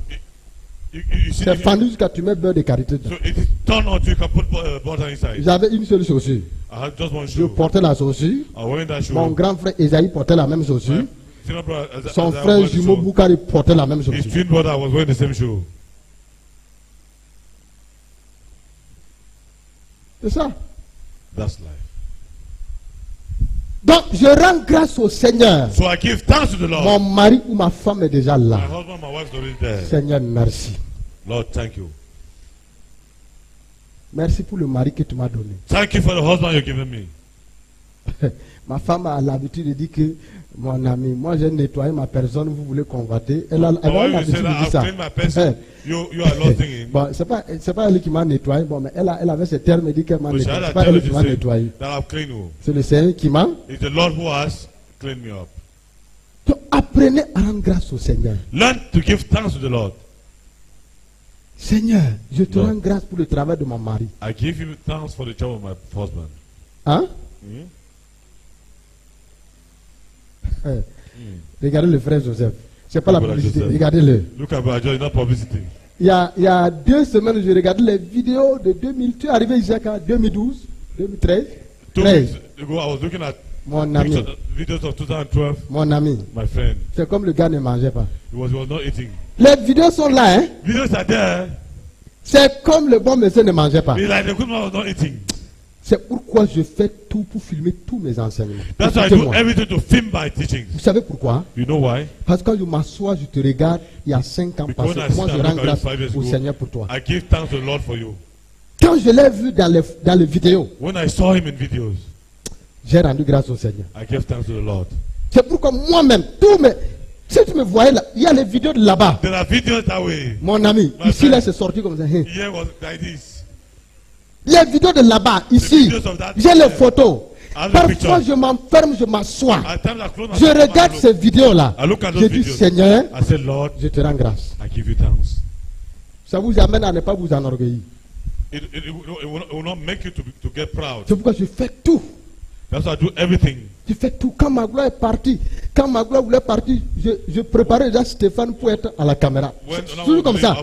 You see C'est the, fendu jusqu'à tu mets beurre de karité dedans. so it is turned on, you can put butter inside. J'avais une seule chaussure. I had just one Je shoe. portais la chaussure. I wearing that shoe. Mon grand frère Esaïe portait la même chaussure. My senior brother, Son as I frère went to jumeau school, Boukari portait la même his chaussure. twin brother was wearing the same shoe. C'est ça. That's life. Donc, je rends grâce au Seigneur. So I give thanks to the Lord. Mon mari ou ma femme est déjà My là. husband, my wife's already there. Seigneur, merci. Lord, thank you. Merci pour le mari que tu m'as donné. Thank you for the husband you've given me. Ma femme a l'habitude de dire que, mon ami, moi j'ai nettoyé ma personne, vous voulez convoiter. Elle a When you l'habitude say de that dire I've ça. cleaned my person, you are lost in. Bon, c'est pas elle qui m'a nettoyé, bon, mais elle avait ce terme, elle dit qu'elle m'a So she nettoyé. had C'est a pas tell elle you qui m'a to say nettoyé. that I've cleaned you. C'est le Seigneur qui m'a. It's the Lord who has cleaned me up. Donc, apprenez à rendre grâce au Seigneur. Learn to give thanks to the Lord. Seigneur, je te Non. rends grâce pour le travail de mon mari. I give you thanks for the job of my husband. Hein? Hmm? Regardez le frère Joseph. C'est pas la Voilà, publicité, Joseph. regardez-le. Look at Brother Joy, not publicity. Il y a 2 semaines, je regardais les vidéos de 2000. Tu es arrivé ici à 2012, 2013, 2 13. weeks ago, I was looking at Mon ami, videos of 2012. mon ami. My friend, C'est comme le gars ne mangeait pas. he was not eating. Les vidéos sont là, hein. Videos are there. C'est comme le bon monsieur ne mangeait pas. It's like the good man was not eating. C'est pourquoi je fais tout pour filmer tous mes enseignements. That's why I do Écoutez-moi. everything to film my teaching. Vous savez pourquoi? You know why? Parce que quand je m'assois, je te regarde, il y a 5 ans Because passés. I sit Moi, je and rends look at you grâce 5 years au ago. Seigneur pour toi. I give thanks to the Lord for you. Quand je l'ai vu dans les vidéos, When I saw him in videos, j'ai rendu grâce au Seigneur. I gave thanks to the Lord. C'est pourquoi moi-même, si tu me voyais là, il y a les vidéos de là-bas. There are videos that way. Mon ami, My ici friend. là, c'est sorti comme ça. Hein. Here was like this. Les vidéos de là-bas, ici, videos of that j'ai les photos. I have the Parfois, pictures. je m'enferme, je m'assois. At times I close my Je eyes and regarde look. ces vidéos-là. I look at Je those dis, videos. Seigneur, I said, Lord, je te rends grâce. I give you thanks. Ça vous amène à ne pas vous enorgueillir. It will not make you to get proud. C'est pourquoi je fais tout. That's why I do everything. Je fais tout. Quand ma gloire est partie, quand ma gloire voulait partir, je préparais déjà Stéphane pour être à la caméra. Toujours comme ça.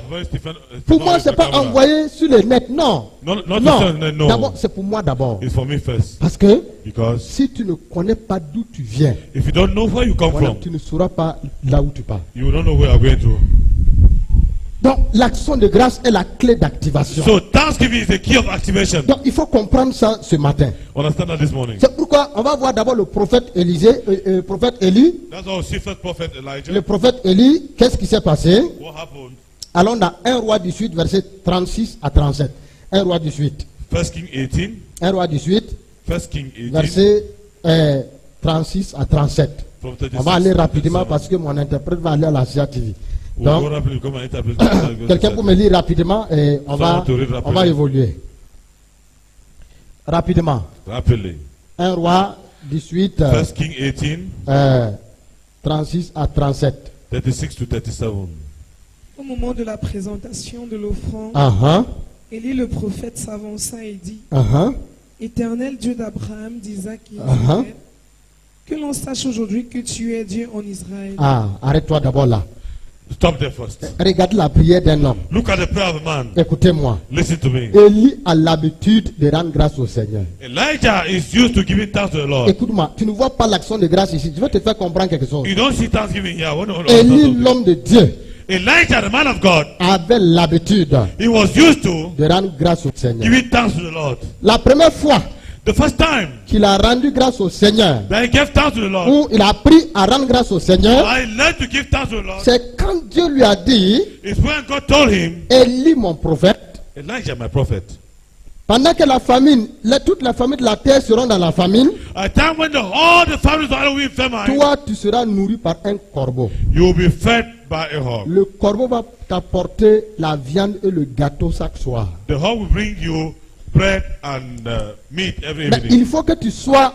Pour moi, c'est pas envoyé sur le net, non. Not Non. D'abord, c'est pour moi d'abord. It's for me first. Parce que Because si tu ne connais pas d'où tu viens, if you don't know where you come voilà, from, tu ne sauras pas là où tu pars. you don't know where you're going to. Donc, l'action de grâce est la clé d'activation. So thanksgiving is the key of activation. Donc, il faut comprendre ça ce matin. Understand that this morning. C'est pourquoi on va voir d'abord le prophète prophète Élie. That's why we see first prophet Elijah. Le prophète Élie, qu'est-ce qui s'est passé? What happened? Allons dans 1 roi 18, verset 36 à 37. 1 roi 18. First King 18. 1 roi 18, First King 18. verset 36 à 37. From 36 On va aller to rapidement 37. parce que mon interprète va aller à la CIA TV. We'll go Donc, rapidly, come and interpret. quelqu'un pour me lire rapidement et on va évoluer. Rapidement. Rapidly. 1 roi 18, First King 18, 36 à 37. 36 to 37. Au moment de la présentation de l'offrande, Uh-huh, Élie le prophète s'avança et dit, uh-huh, Éternel Dieu d'Abraham, d'Isaac et Uh-huh. d'Israël, que l'on sache aujourd'hui que tu es Dieu en Israël. Ah, arrête-toi d'abord là. Stop there first. Regarde la prière d'un homme. Look at the prayer of a man. Écoutez-moi. Listen to me. Élie a l'habitude de rendre grâce au Seigneur. Elijah is used to giving thanks to the Lord. Écoute-moi, tu ne vois pas l'action de grâce ici. Je vais te faire comprendre quelque chose. You don't see thanksgiving here. Élie, l'homme de Dieu, Elijah, the man of God, avait l'habitude he was used to de rendre grâce au Seigneur. giving thanks to the Lord. La première fois The first time qu'il a rendu grâce au Seigneur, that he gave thanks to the Lord, où il a appris à rendre grâce au Seigneur, I learned to give thanks to the Lord, c'est quand Dieu lui a dit, is when God told him, Élie mon prophète, Elijah, my prophet, pendant que la famine, toute la famille de la terre seront dans la famine, at a time when all the families are in famine, toi tu seras nourri par un corbeau. you will be fed by a hog. Le corbeau va t'apporter la viande et le gâteau chaque soir. The hog will bring you bread and meat every Mais evening. il faut que tu sois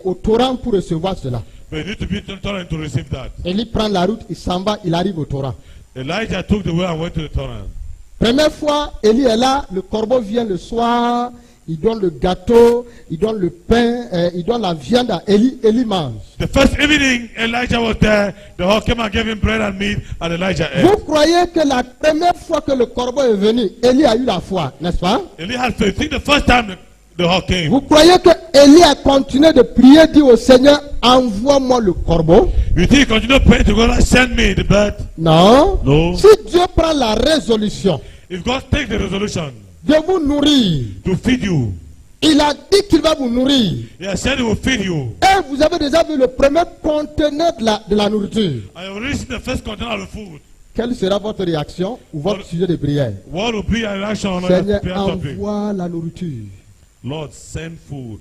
au torrent pour recevoir cela. But you need to be tolerant to receive that. Élie prend la route, il s'en va, il arrive au torrent. Elijah took the way and went to the torrent. Première fois, Élie est là, le corbeau vient le soir, il donne le gâteau, il donne le pain, il donne la viande à Élie, Élie mange. The first evening, Elijah was there. The hog came and gave him bread and meat, and Elijah Vous ate. croyez que la première fois que le corbeau est venu, Élie a eu la foi, n'est-ce pas? Eli had faith. Think the first time the hog came. Vous croyez que Élie a continué de prier, dit au Seigneur, envoie-moi le corbeau? You think he continued praying to God, send me the bird? Non. No. Si Dieu prend la résolution If God takes the resolution de vous nourrir, to feed you, il a dit qu'il va vous nourrir. he has said he will feed you. Et vous avez déjà vu le premier conteneur de la nourriture. I have already seen the first container of the food. Quelle sera votre réaction ou votre sujet de prière? What will be your reaction on Seigneur, the prayer topic? envoie la nourriture. Lord, send food.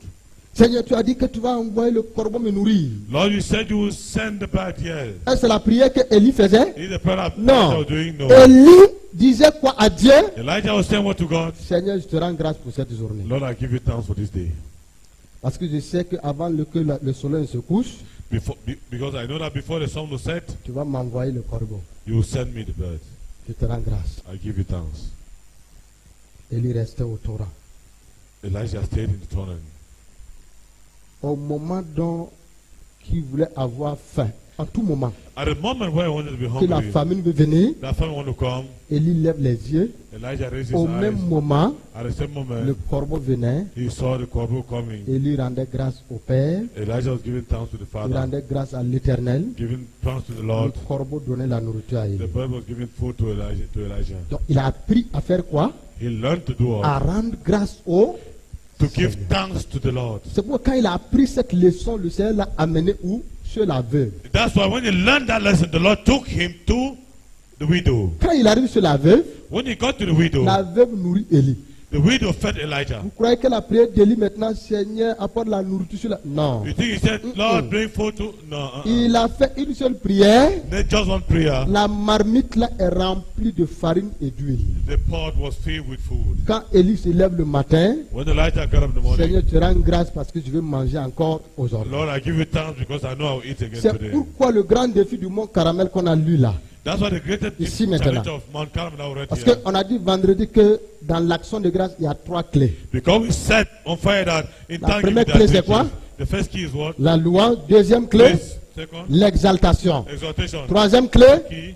Seigneur, tu as dit que tu vas envoyer le corbeau me nourrir. Lord, you said you will send the bird here. Est-ce que c'est la prière que Élie faisait? Is the prayer that Non. Elijah was doing? No. Élie disait quoi à Dieu? Elijah was saying what to God? Seigneur, je te rends grâce pour cette journée. Lord, I give you thanks for this day. Parce que je sais qu'avant que le soleil se couche, Because I know that before the sun will set, tu vas m'envoyer le corbeau. you will send me the bird. Je te rends grâce. I give you thanks. Élie restait au Torah. Elijah stayed in the torrent. Au moment dont il voulait avoir faim, en tout moment, At the moment where I wanted to be que la hungry, famine veut venir, that famine wanted to come, Élie lève les yeux. Elijah raised his Au eyes. même moment, At the same le moment, corbeau venait. he saw the corbeau coming. Élie rendait grâce au Père. Elijah was giving thanks to the Il Father, rendait grâce à l'Éternel. giving thanks to the Le Lord. corbeau donnait la nourriture à The Élie. bird was giving food to Elijah. Donc il a appris à faire quoi? He learned to do À all, rendre grâce au. to give thanks to the Lord. C'est pourquoi quand il a appris cette leçon, le Seigneur l'a amené où? Chez la veuve. That's why when he learned that lesson, the Lord took him to the widow. Quand il arrive chez la veuve, When he got to the widow, la veuve nourrit Élie. the widow fed Elijah. Vous croyez que la prière d'Élie maintenant, Seigneur, apporte la nourriture sur la... Non. You think he said, Lord, bring food to... No. Il a fait une seule prière. Then just one prayer. La marmite là est remplie de farine et d'huile. The pot was filled with food. Quand Élie se lève le matin, When Elijah got up in the morning, Seigneur, tu rends grâce parce que je vais manger encore aujourd'hui. Lord, I give you thanks because I know I will eat again C'est today. pourquoi le grand défi du mont Caramel qu'on a lu là. That's why the greatest Ici, challenge maintenant. of Mount Carmel that we read Parce here. qu'on a dit vendredi que dans l'action de grâce, il y a 3 clés. Because we said on fire that in La thanksgiving première there are clé, c'est three quoi? keys. The first key is what? La louange. Deuxième clé, Praise. Second, l'exaltation. exaltation. Troisième clé, Key,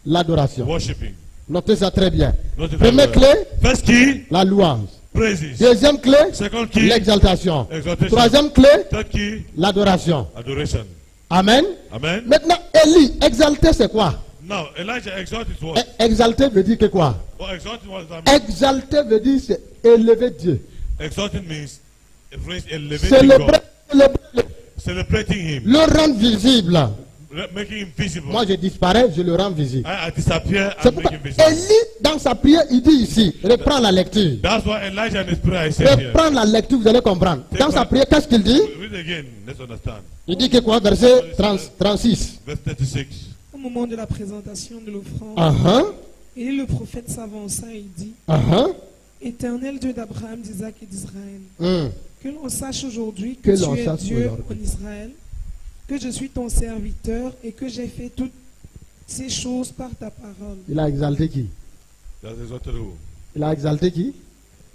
l'adoration. worshiping. Notez ça très bien. Notice Première that clé, word. First key, la louange. praises. Deuxième clé, Second key, l'exaltation. exaltation. Troisième clé, Third key, l'adoration. adoration. Amen. Amen. Maintenant, Élie, exalter c'est quoi? Now, Elijah exalted what? Exalter veut dire que quoi? What exalted what does that mean? Exalter veut dire c'est élever Dieu. Exalting means elevating Célébrer, God, célébrer, celebrating Him, le rendre visible. making Him visible. Moi je disparais, je le rends visible. I disappear C'est and make pourquoi Him visible. Élie, dans sa prière, il dit ici, reprends la lecture. That's why Elijah in his prayer he said here. Reprends la lecture, vous allez comprendre. Dans sa prière, qu'est-ce qu'il dit? Read again, let's understand. Il dit que quoi? Verset 36. Verse 36. Au moment de la présentation de l'offrande, Uh-huh, et le prophète s'avança et dit, uh-huh, Éternel Dieu d'Abraham, d'Isaac et d'Israël, hmm. que l'on sache aujourd'hui Que que l'on tu es sache Dieu aujourd'hui. en Israël, que je suis ton serviteur et que j'ai fait toutes ces choses par ta parole. Il a exalté qui? That's exalted who? Il a exalté qui?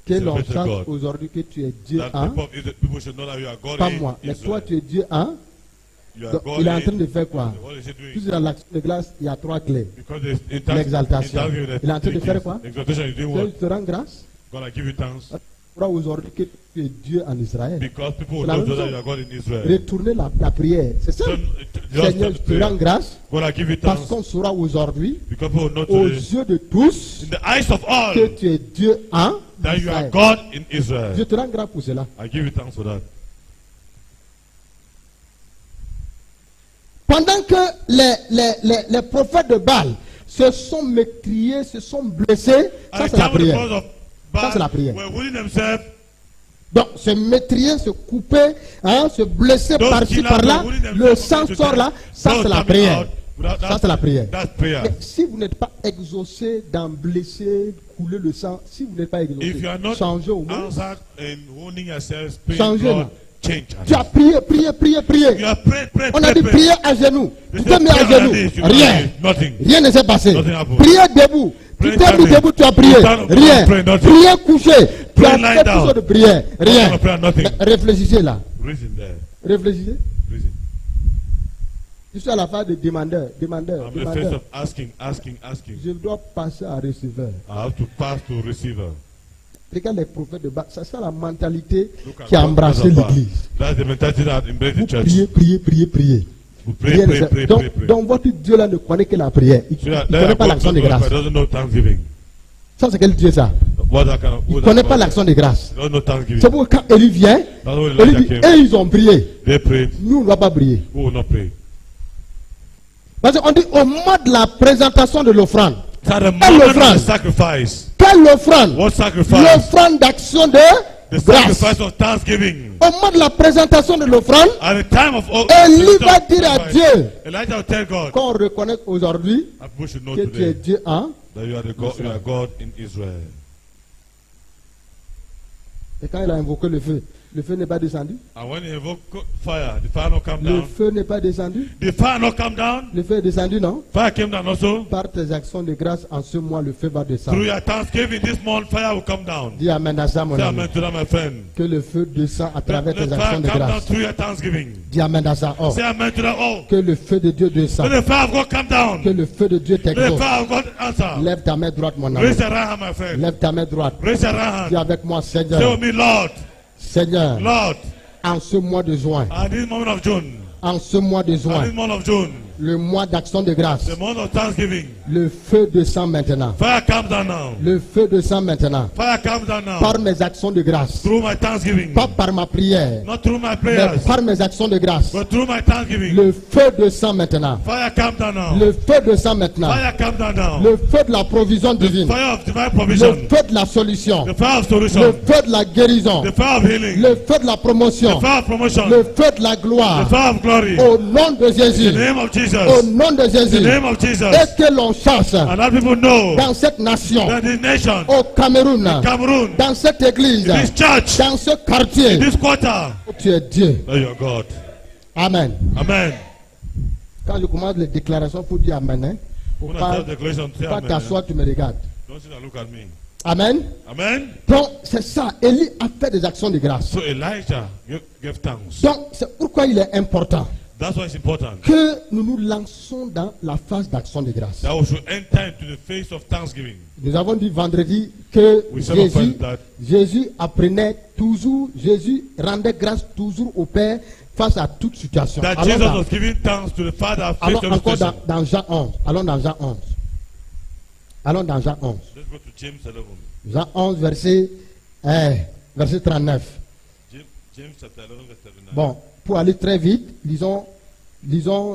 Que l'on Célébrer sache God. aujourd'hui que tu es Dieu, That hein? people should know that you are God Pas in moi, mais Israel. toi tu es Dieu, hein? You are Donc, God il est en in- train de faire quoi? What is he doing? Tout dans l'action de grâce, il y a 3 clés. Because in thanks- L'exaltation. in thanksgiving, there's Il est en train de three faire keys. quoi? Exaltation, you doing Je what? te rends grâce. God, I give you thanks. Tu crois aujourd'hui que tu es Dieu en Israël. Because people C'est will la know même that chose. you are God in Israel. Retourner la prière. C'est ça. Seigneur, je te rends grâce God, I give you parce thanks. qu'on saura aujourd'hui, Because people will know aux today, yeux de tous, in the eyes of all, que tu es Dieu en that you are Israël. God in Je Israel. te rends grâce pour cela. I give you thanks for that. Pendant que les prophètes de Baal se sont mécriés, se sont blessés, ça At c'est the la time when the prière. brothers of Ça, c'est la Baal prière. were willing themselves, Donc, se métrier, se couper, hein, se blesser those par-ci, killers par-là, were willing le themselves sang to sort death. là, ça Those c'est la coming prière. out, Ça c'est la prière. That's prayer. Mais si vous n'êtes pas exaucé d'en blesser, couler le sang, si vous n'êtes pas If exaucé, you are not changez au moins. answered in wounding yourselves, praying Changez, God, là. change. Tu as prié, prié, prié, prié. You have prayed, prayed, On a dit prayed, prier à genoux. Tu You t'es said mis à pray on genoux. your knees, you Rien. pray, nothing. Rien ne s'est passé. Nothing happened. Prier debout. Tu Pray t'es mis standing. debout, tu as prié. You stand up, Rien. pray, nothing. Prier couché. Tu Pray as lying fait down. tout ça de prière. Rien. No prayer, nothing. Mais réfléchissez là. Reason there. Réfléchissez. Reason. Je suis à la phase de demandeur. Demandeur. I'm in the face Demandeur. of asking. Je dois passer à receveur. I have to pass to receiver. Regarde les prophètes de Baal. C'est ça la mentalité Look at qui a God, embrassé God of God. l'église. That's the mentality that embraced Vous the church. priez, priez, priez, priez. We pray, Rien ne pray, s'est- pray, donc, pray, pray. donc votre Dieu là ne connaît que la prière. Il So ne that connaît pas l'action de grâce. God doesn't know thanksgiving. Ça c'est quel Dieu ça? What that kind of, Il ne what connaît that pas kind of- l'action de grâce. They don't know thanksgiving. C'est pourquoi quand Élie vient, That's when Élie Elijah dit, came. ils ont prié. They prayed. Nous on ne va pas prier. Who will not pray? Parce qu'on dit au moment de la présentation de l'offrande. It's at the Quelle moment of offrande? the sacrifice. Quelle offrande? What sacrifice? L'offrande d'action de The grâce. sacrifice of thanksgiving. Au moment de la présentation de l'offrande, At the time of Élie va dire à Dieu Elijah will tell God, qu'on reconnaît aujourd'hui and people should know que tu es today Dieu en. that you are the God, you are God in Israel. Et quand il a invoqué le feu n'est pas descendu. And when he invoked fire, the fire not come Le down. feu n'est pas descendu. The fire not come down. Le feu est descendu, non? Fire came down also. Par tes actions de grâce en ce mois, le feu va Through descendre. your thanksgiving this month, fire will come down. Dis amen à ça, mon Say ami. amen to that, my friend. Que le feu descend à travers Let tes the actions fire de come down grâce. through your thanksgiving. Dis amen à ça. Oh. Say amen to that. Oh, Que le feu de Dieu descend. let the fire of God come down. Que le feu de Dieu Let the t'exauce. fire of God answer. Lève ta main droite, mon ami. Raise your right hand, my friend. Lève ta main droite. Raise your right Dis hand. avec moi, Say Seigneur. with me, Lord, Seigneur, Lord, en ce mois de juin, at this moment of June, en ce mois de at juin, this month of June, le mois d'action de grâce, the month of thanksgiving, le feu descend maintenant. fire comes down now. Le feu descend maintenant. Fire comes down now. Par mes actions de grâce. Through my thanksgiving. Pas par ma prière, Not through my mais prayers, par mes actions de grâce. but through my thanksgiving. Le feu descend maintenant. Fire comes down now. Le feu descend maintenant. Fire comes down now. Le feu de la provision The divine. fire of divine Le provision. feu de la solution. The fire of Le solution. feu de la guérison. The fire of healing. Le feu de la promotion. The fire of promotion. Le feu de la The gloire. fire of glory. Au nom de In Jésus. the name of Au Jesus. nom de In the Jésus. name of Jesus. Et que l'on chasse And that people know dans cette nation, that this nation, au Cameroun, Cameroon, dans cette église, this church, dans ce quartier, this quarter, tu es Dieu. that you are God. Amen. Amen. Quand je commence les déclarations, pour dire Amen. Hein? Faut When I pas, start the declaration, say pas amen. t'asseoir, tu me regardes. Don't sit and look at me. Amen. Amen. Donc, c'est ça. Élie a fait des actions de grâce. So Elijah gave thanks. Donc, c'est pourquoi il est important That's why it's important que nous nous lançons dans la phase d'action de grâce. that we should enter into the phase of thanksgiving. Nous avons dit vendredi que We celebrate that Jésus apprenait toujours, Jésus rendait grâce toujours au Père face à toute situation. that Allons, Jesus dans, was giving thanks to the Father allons face to encore situation. dans Jean 11. Allons dans Jean 11. Allons dans Jean 11. Let's go to James 11. Jean 11, verset 39. James chapter 11, verse 39. Bon, pour aller très vite, lisons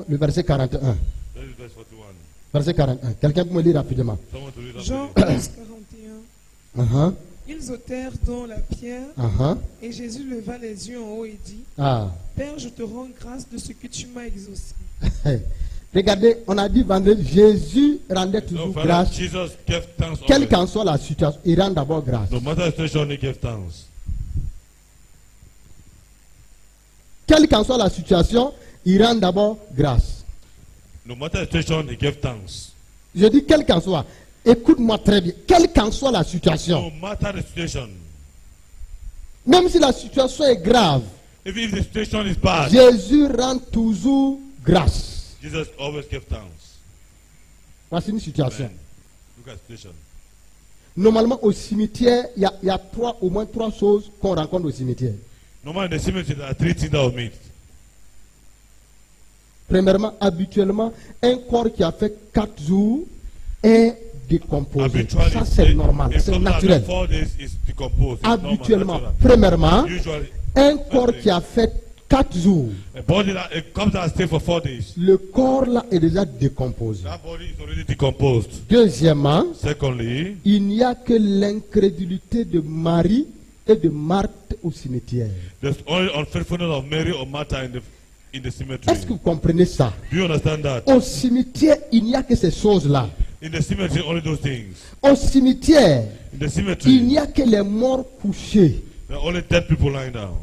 le verset 41. That is verse 41. Verset 41. Quelqu'un peut me lire rapidement. Someone to read that. Jean for me. 11, 41. Uh-huh, Ils ôtèrent donc la pierre, uh-huh. et Jésus leva les yeux en haut et dit, Ah. Père, je te rends grâce de ce que tu m'as exaucé. Regardez, on a dit vendredi, Jésus rendait So, toujours Father, grâce. Jesus gave thanks Quelle always. qu'en soit la situation, il rend d'abord grâce. No matter the situation, he gave thanks. Quelle qu'en soit la situation, il rend d'abord grâce. No matter the situation, he gave thanks. Je dis quelle qu'en soit. Écoute-moi très bien. Quelle qu'en soit la situation, No matter the situation, même si la situation est grave, even if the situation is bad, Jésus rend toujours grâce. Jesus always gave thanks. Voici une situation. Amen. Look at the situation. Normalement, au cimetière, il y a au moins trois choses qu'on rencontre au cimetière. Normally in the cemetery, there are three things that we meet. Premièrement, habituellement, un corps qui a fait 4 jours est décomposé. Habitually, Ça, c'est normal, if c'est something after naturel. 4 days is decomposed. It's normal, Habituellement, natural. premièrement, Usually, un corps qui a fait 4 jours, a body that it comes and stays for 4 days. le corps là est déjà décomposé. That body is already decomposed. Deuxièmement, Secondly, il n'y a que l'incrédulité de Marie et de Marthe au cimetière. there's only unfaithfulness of Mary or Martha in the cemetery. Est-ce que vous comprenez ça? Do you understand that? Au cimetière, il n'y a que ces choses-là. In the cemetery, only those things. Au cimetière, In the il cemetery, n'y a que les morts couchés. there are only dead people lying down.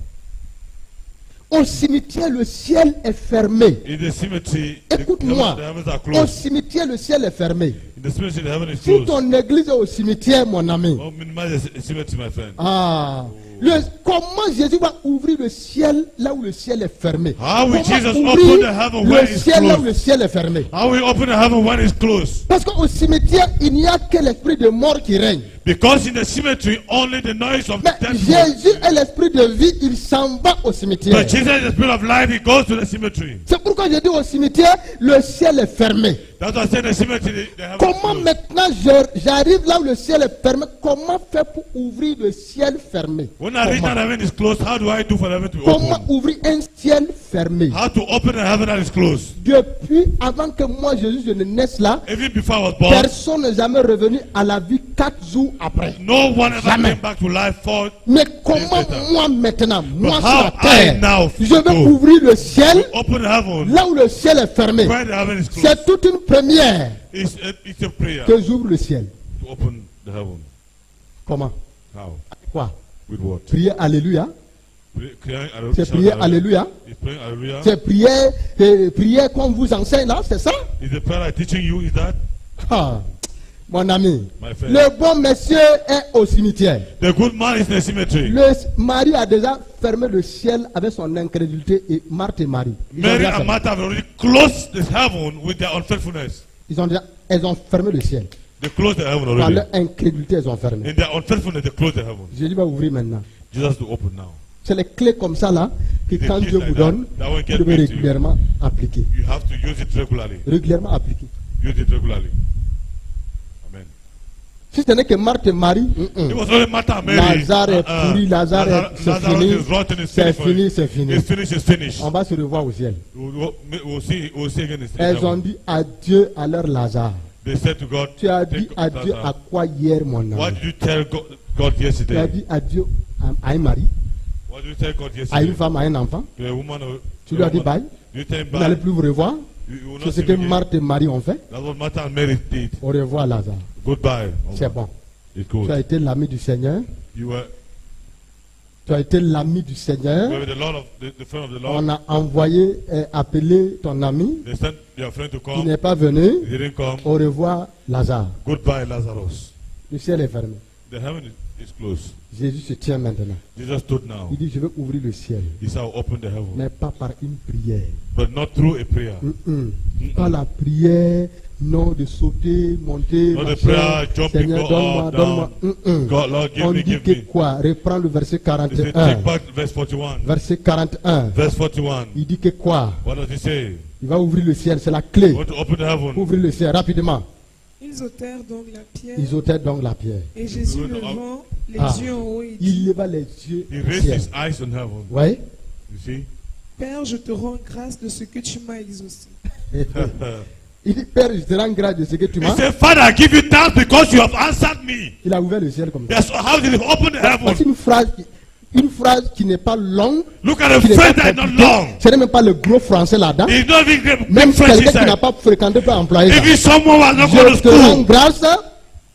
Au cimetière, le ciel est fermé. In the cemetery, Écoute-moi. the heavens are Au closed. cimetière, le ciel est fermé. In the cemetery, the heaven is Si closed. ton église est au cimetière, mon ami, Don't minimize the cemetery, my friend. comment Jésus va ouvrir le ciel là où le ciel est fermé? How will Comment Jesus ouvrir open the heaven when le it's ciel là où closed? le ciel est fermé? How will he open the heaven when it's closed? Parce qu'au cimetière, il n'y a que l'esprit de mort qui règne. Because in the cemetery, only the noise of Mais dead people. Jésus est l'esprit de vie, il s'en va au cimetière. But Jesus is the spirit of life, he goes to the cemetery. C'est pourquoi je dis au cimetière, le ciel est fermé. That's why I said the cemetery, the heaven is Comment closed. maintenant j'arrive là où le ciel est fermé? Comment faire pour ouvrir le ciel fermé? When I reach Comment? that heaven is closed, how do I do for the heaven to be Comment open? ouvrir un ciel fermé. How to open a heaven that is closed. Depuis avant que moi, Jésus, je ne naisse là, Even before I was born, personne n'est jamais revenu à la vie 4 jours après. no one ever Jamais. came back to life for Mais comment later. moi maintenant, moi But sur la how I terre, now je vais go. ouvrir le ciel open heaven là où le ciel est fermé? where the heaven is closed? C'est toute une première It's a prayer que j'ouvre le ciel. to open the heaven. Comment? How? Quoi? With what? Prier Alléluia. Crying C'est shout prier hallelujah. Alléluia. It's praying hallelujah. C'est prier qu'on vous enseigne là, c'est ça? Is the prayer I'm teaching you, is that? Ah, mon ami, My friend. le bon monsieur est au cimetière. The good man is in the cemetery. Le mari a déjà fermé le ciel avec son incrédulité et Marthe et Marie. Ils ont Mary déjà and fermé. Martha have already closed the heaven with their unfaithfulness. Elles ont fermé le ciel. They closed the heaven Par already. leur incrédulité, elles ont fermé. In their unfaithfulness, they closed the heaven. Jésus va ouvrir maintenant. Jesus to open now. C'est les clés comme ça là que Des quand keys Dieu like vous that, donne, that will vous get devez back to you. régulièrement appliquer. You have to use it regularly. Régulièrement appliquer. Use it regularly. Amen. Si ce n'est que Marthe et Marie, It was only Martha and Mary. Lazare est pourri, Lazare est- c'est Lazarus fini. is rotten, it's C'est finished. for fini, you. c'est fini. It's finished, it's finished. On va se revoir au ciel. We'll see again in Elles ont heaven. dit adieu à leur Lazare. They said to God, Tu as take dit adieu Lazarus. à quoi hier, mon What ami? did you tell God Tu as yesterday? dit adieu à un mari, What did you tell God à yesterday? une femme, à un enfant. To a woman or Tu lui as dit bye. You tell him Vous n'allez bye. plus vous revoir. You will C'est not ce see que him again. Marthe et Marie ont fait. That's what Martha and Mary did. Au revoir, Lazare. Goodbye. C'est bon. It's Tu as good. été l'ami du Seigneur. You were Tu as été l'ami du Seigneur. the Lord of the friend of the On Lord. a envoyé, appelé ton ami. They sent their friend to Il come. n'est pas venu. He didn't come. Au revoir, Lazare. Goodbye, Lazarus. Le ciel est fermé. The heaven is closed. Jésus se tient maintenant. Jesus stood now. Il dit, je vais ouvrir le ciel. He said, I'll open the heaven. Mais pas par une prière. But not through a prayer. Pas la prière, non de sauter, monter. Not the machin. prayer, jumping, Seigneur, go donne-moi, up, donne-moi. God, Lord, give On me, dit give que me. quoi? Reprends le verset He said, 41. take back verse 41. Verset 41. Verse 41. Il dit que quoi? What does he say? Il va ouvrir le ciel, c'est la clé. Want to open the heaven. Ouvrir le ciel rapidement. Ils ôtèrent donc la pierre, Ils ôtèrent donc la pierre. et Jésus levant les Ah. yeux en haut, il Il dit, leva les yeux He au raised ciel. his eyes on heaven. Ouais. You see? Père, je te rends grâce de ce que tu m'as exaucé. Il dit, Père, je te rends grâce de ce que tu He m'as. said, Father, I give you thanks because you have answered me. Il a ouvert le ciel comme ça. Yes, how did he open the Voici heaven? une phrase qui n'est pas longue, Look at the qui n'est phrase pas that is not compliquée. long. Ce n'est même pas le gros français là-dedans. He's not even Même big French quelqu'un qui n'a inside. pas fréquenté peut employer ça. Even someone who has not gone to Je te rends school. grâce,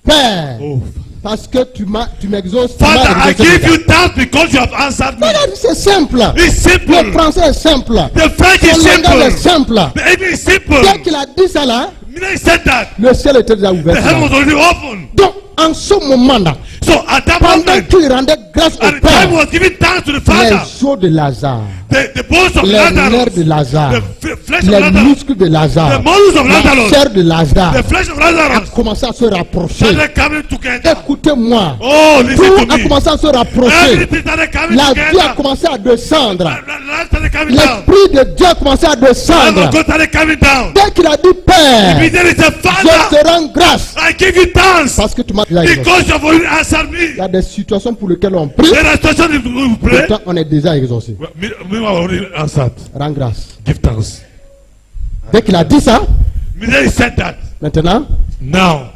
Père, Oh, parce que tu m'exauces. tu m'as Father, I exaucé give déjà. you thanks because you have answered me. Voilà, c'est simple. It's Le simple. français est simple. The French Son is langage est simple. simple. The English is Dès simple. qu'il a dit ça là, When he said that, le ciel était déjà the ouvert. heaven was already open. Donc, en ce moment-là, So at that pendant moment, qu'il rendait grâce au at the time he Père, was giving thanks to the Father, les os de Lazare, the bones of les nerfs Lazarus, de Lazare, the flesh of les Lazarus, muscles de Lazare, the muscles of la Lazarus, chair de Lazare the flesh of a Lazarus commencé à se rapprocher. started coming together. Écoutez-moi, Oh, listen tout to a me. commencé à se rapprocher. Everything started coming La vie a together. commencé à descendre. Life started coming down. L'Esprit de Dieu a commencé à Life descendre. of God started coming down. Dès qu'il a dit Père, Immediately he said, je Father, te rends grâce I give you thanks parce que tu m'as déjà exaucé. because you have already answered Il y me. a des situations pour lesquelles on prie, There are situations we pray. pourtant on est déjà exaucé. Well, meanwhile, already answered. Rends grâce. Give thanks. Dès qu'il a dit ça, Immediately he said that. maintenant, Now,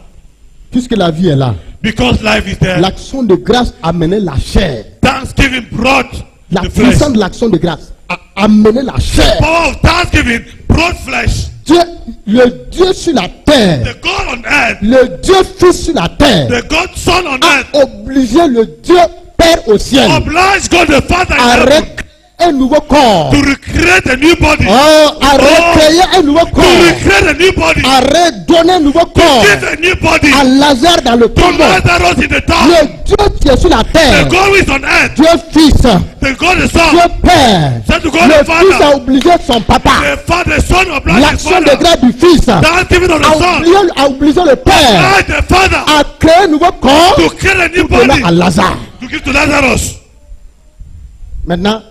puisque la vie est là, because life is there, l'action de grâce a mené la chair. thanksgiving brought La the flesh. puissance de l'action de grâce a amené la chair. Power of thanksgiving brought flesh. Dieu, le Dieu sur la terre, The God on earth, le Dieu Fils sur la terre, the God Son on a earth, obligé le Dieu Père au ciel obliged God the Father in à heaven recréer un nouveau corps. to recreate a new body. Oh, à recréer un nouveau To corps. recreate a new body. À redonner un nouveau corps Give a new body à Lazare dans le to tombeau. Lazarus in the town. Le Dieu qui est sur la The terre, God who is on earth, Dieu Fils, the God the Dieu Son, Père, said to God le the Fils Father, a obligé son papa. the Father, the Son obliged the L'action de Father. grâce du Fils Thanksgiving of the Son, a obligé le Père obliged the Father à créer un nouveau corps to create a new pour donner body à Lazare. to give to Lazarus. Maintenant,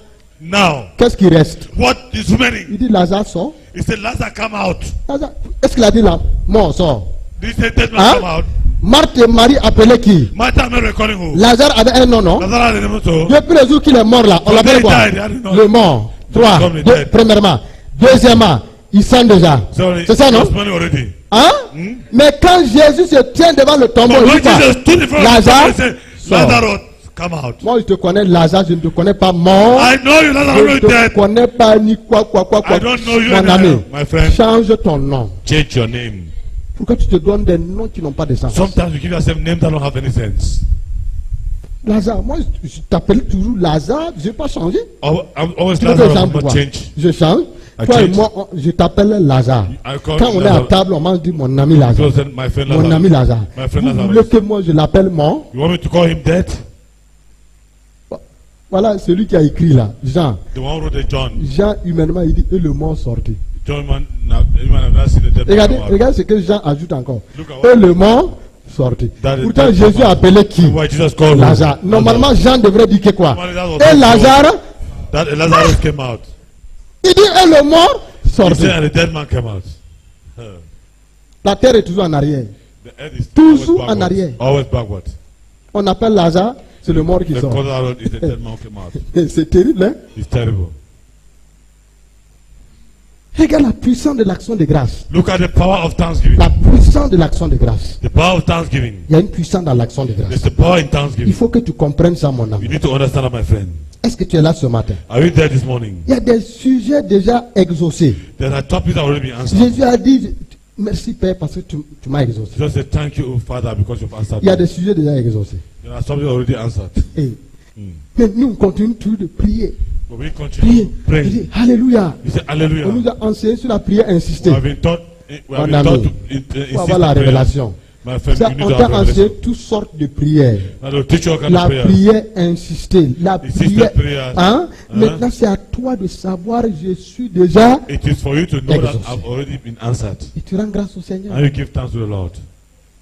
Now, qu'est-ce qui reste? what is remaining? Il dit Lazare sort. He said, Lazarus come out. Lazare, est-ce qu'il a dit là? Mort sort. He said, dead man Hein? come out. Marthe et Marie appelaient qui? Martha and Mary calling who? Lazare avait un nom, non? Lazarus had a name too. Depuis le jour qu'il est mort là, on From l'appelle day quoi? he died, I don't know. Le mort. 3. Come the dead. Premièrement. Deuxièmement, ils sentent déjà. Sorry, C'est ça, non? that's money already. Hein? Mais quand Jésus se tient devant le tombeau, But il when dit pas, Jesus stood in front of Lazare, the said, sort. Lazarus, come out. Moi, je te connais, Lazare, je ne te connais pas mort. I know you, Je Lazarus ne is te dead. connais pas ni quoi. I don't know you Mon anyhow, ami, my friend. change ton nom. Change your name. Pourquoi tu te donnes des noms qui n'ont pas de sens? Sometimes you give yourself names that don't have any sense. Lazare, moi, je t'appelle toujours Lazare, je n'ai pas changé. I'm always Tu veux que Lazarus, je I'm change not quoi? change. Je change. I Toi et change. moi, je t'appelle Lazare. I call Quand him on est à Lazarus. table, on m'a dit mon ami Lazare. So then my friend Mon ami Lazarus. Lazare. My friend Vous Lazarus. voulez que moi je l'appelle mort? You want me to call him dead? Voilà celui qui a écrit là, Jean. The one who wrote the John. Jean, humainement, il dit, et le mort sorti. John man, have not seen the dead man Regardez, come out. regardez ce que Jean ajoute encore. Look at what- Et le mort sorti. That is Pourtant, dead Jésus man. a appelé qui? Why Jesus called Lazare. Normalement, Jean devrait dire que quoi? Normally, that was Et not Lazare, That Lazarus came out. il dit, et le mort He sorti. said, and the dead man came out. La terre est toujours en arrière. The earth is Toujours always en arrière. backwards. Always backward. On appelle Lazare, c'est le mort qui The sort. cause is the dead man who came out. Et c'est terrible, hein? It's terrible. Regarde la puissance de l'action de grâce. Look at the power of thanksgiving. La puissance de l'action de grâce. The power of thanksgiving. Il y a une puissance dans l'action de grâce. There's the power in Il thanksgiving. faut que tu comprennes ça, mon You ami. need to understand that, my friend. Est-ce que tu es là ce matin? Are you there this morning? Il y a des sujets déjà exaucés. There are topics that have already been answered. Jésus a dit, merci Père parce que tu m'as exaucé. Just say thank you, Father, because you've answered. Il y a me. des sujets déjà exaucés. There are some already answered. Et, mais nous, on continue toujours de prier. But we Prier. continue On praying. dit, Alléluia. You say hallelujah. On nous a enseigné sur la prière insistée. We have been taught. We have Mon been taught ami, to pour avoir la insist on prayer. révélation. My friend, Ça, you need on to t'a have enseigné revelation. toutes sortes de prières. And they'll teach you all kinds La of prayers. prière insistée. La Insisted prière. prayers. Hein? Hein? Maintenant, c'est à toi de savoir, je suis déjà. It is for you to know that Exaucé. I've already been answered. Et tu rends grâce au Seigneur. And you give thanks to the Lord.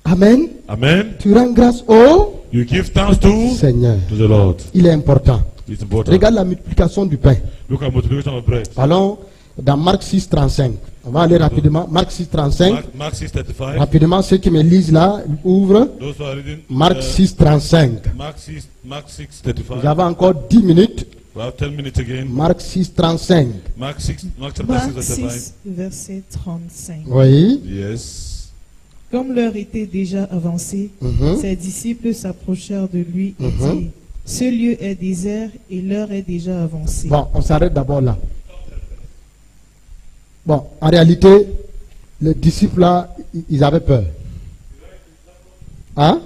Amen. Amen. Tu rends grâce au You give thanks to Seigneur. the Lord. Il est important. It's important. Regarde la multiplication du pain. Look at multiplication of bread. Allons dans Marc 6, 35. On va aller rapidement. Marc 6, 35. Mark 6:35. Rapidement, ceux qui me lisent là, ouvrent. Those who are reading. Marc 6, 35. Mark 6:35. Vous avez encore 10 minutes. We have 10 minutes again. Marc 6, 35. Mark chapter Marc 6:35. 6, verset 35. Oui. Yes. Comme l'heure était déjà avancée, Mhm. ses disciples s'approchèrent de lui et Mhm. dirent, ce lieu est désert et l'heure est déjà avancée. Bon, on s'arrête d'abord là. Bon, en réalité, les disciples là, ils avaient peur. Hein?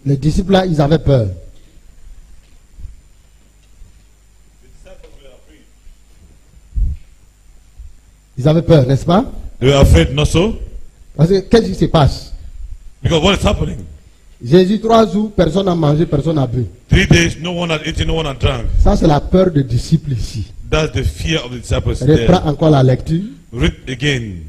Les disciples là, ils avaient peur. Ils avaient peur, n'est-ce pas? They were afraid, not so? Parce que qu'est-ce qui se passe? Because what is happening? Jésus, 3 jours, personne n'a mangé, personne n'a bu. 3 days, no one had eaten, no one had drunk. Ça, c'est la peur des disciples ici. That's the fear of the disciples there. Reprends encore la lecture. Read again.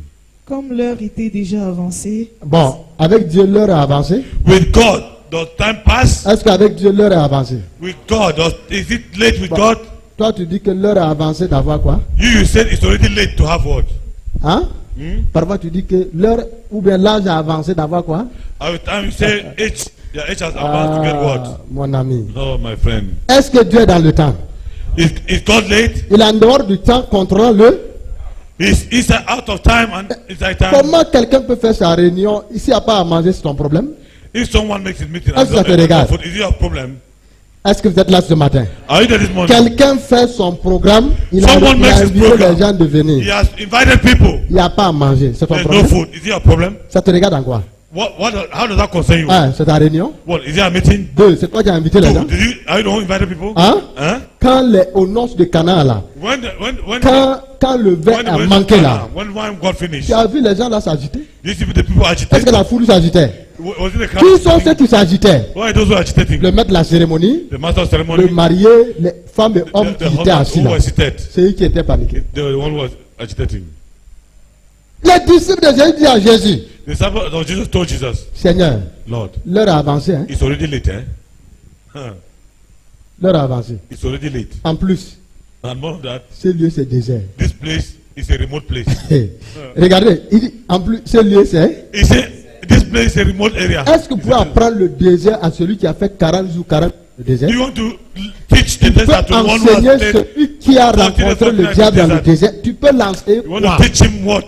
Comme l'heure était déjà avancée, Bon, avec Dieu, l'heure est avancée. With God, does time pass? Est-ce qu'avec Dieu, l'heure est avancée? With God, is it late with Bon. God? Toi, tu dis que l'heure est avancée d'avoir quoi? You said it's already late to have what? Hein? Parfois, tu dis que l'heure ou bien l'âge a avancé d'avoir quoi? Every time you say your age has advanced to get what? Mon ami. No, my friend. Est-ce que Dieu est dans le temps? Is God late? Il est en dehors du temps, contrôlant le. Is out of time and inside time? Comment quelqu'un peut faire sa réunion? Ici, il n'y a pas à manger, c'est ton problème. If someone makes his meeting Est-ce que ça te regarde? food, is it your problem? Est-ce que vous êtes là ce matin? Are you there this morning? Quelqu'un fait son programme, il a Someone makes his invité program. les gens de He venir. has invited people. Il n'y a pas à manger, c'est ton There's no problème. food. Is it your problem? Ça te regarde en quoi? How does that concern you? Un, c'est ta réunion. What, is it a meeting? Deux, c'est toi qui as invité les gens. Two, are you the one who invited people? Hein? Huh? Quand aux noces de Cana là, When quand le vin a manqué là, when wine got finished, tu as vu les gens là s'agiter? you see the people Est-ce agitating. que la foule s'agitait? Was it the Qui crowd? sont ceux qui s'agitaient? Why are those who are agitating? Le maître de la cérémonie, The master of le ceremony, marié, les femmes et hommes the qui étaient husband assis who là. was seated. C'est eux qui étaient paniqués. The one who was agitating. Les disciples de Jésus disent à Jésus, The disciple of Jesus told Jesus, Seigneur, Lord, l'heure a avancé, hein? it's already late, eh? Huh. L'heure a avancé. It's already late. En plus, And more of that, ce lieu c'est désert. this place is a remote place. Regardez, il dit, en plus, ce lieu c'est. He said, this place is a remote area. Est-ce que vous pouvez apprendre le désert à celui qui a fait 40 jours, 40 le désert? Do you want to teach teach the Tu peux desert to one who has enseigner stayed. celui qui a 40 rencontré le days diable dans le desert. désert. Tu peux l'enseigner You want quoi? to teach him what?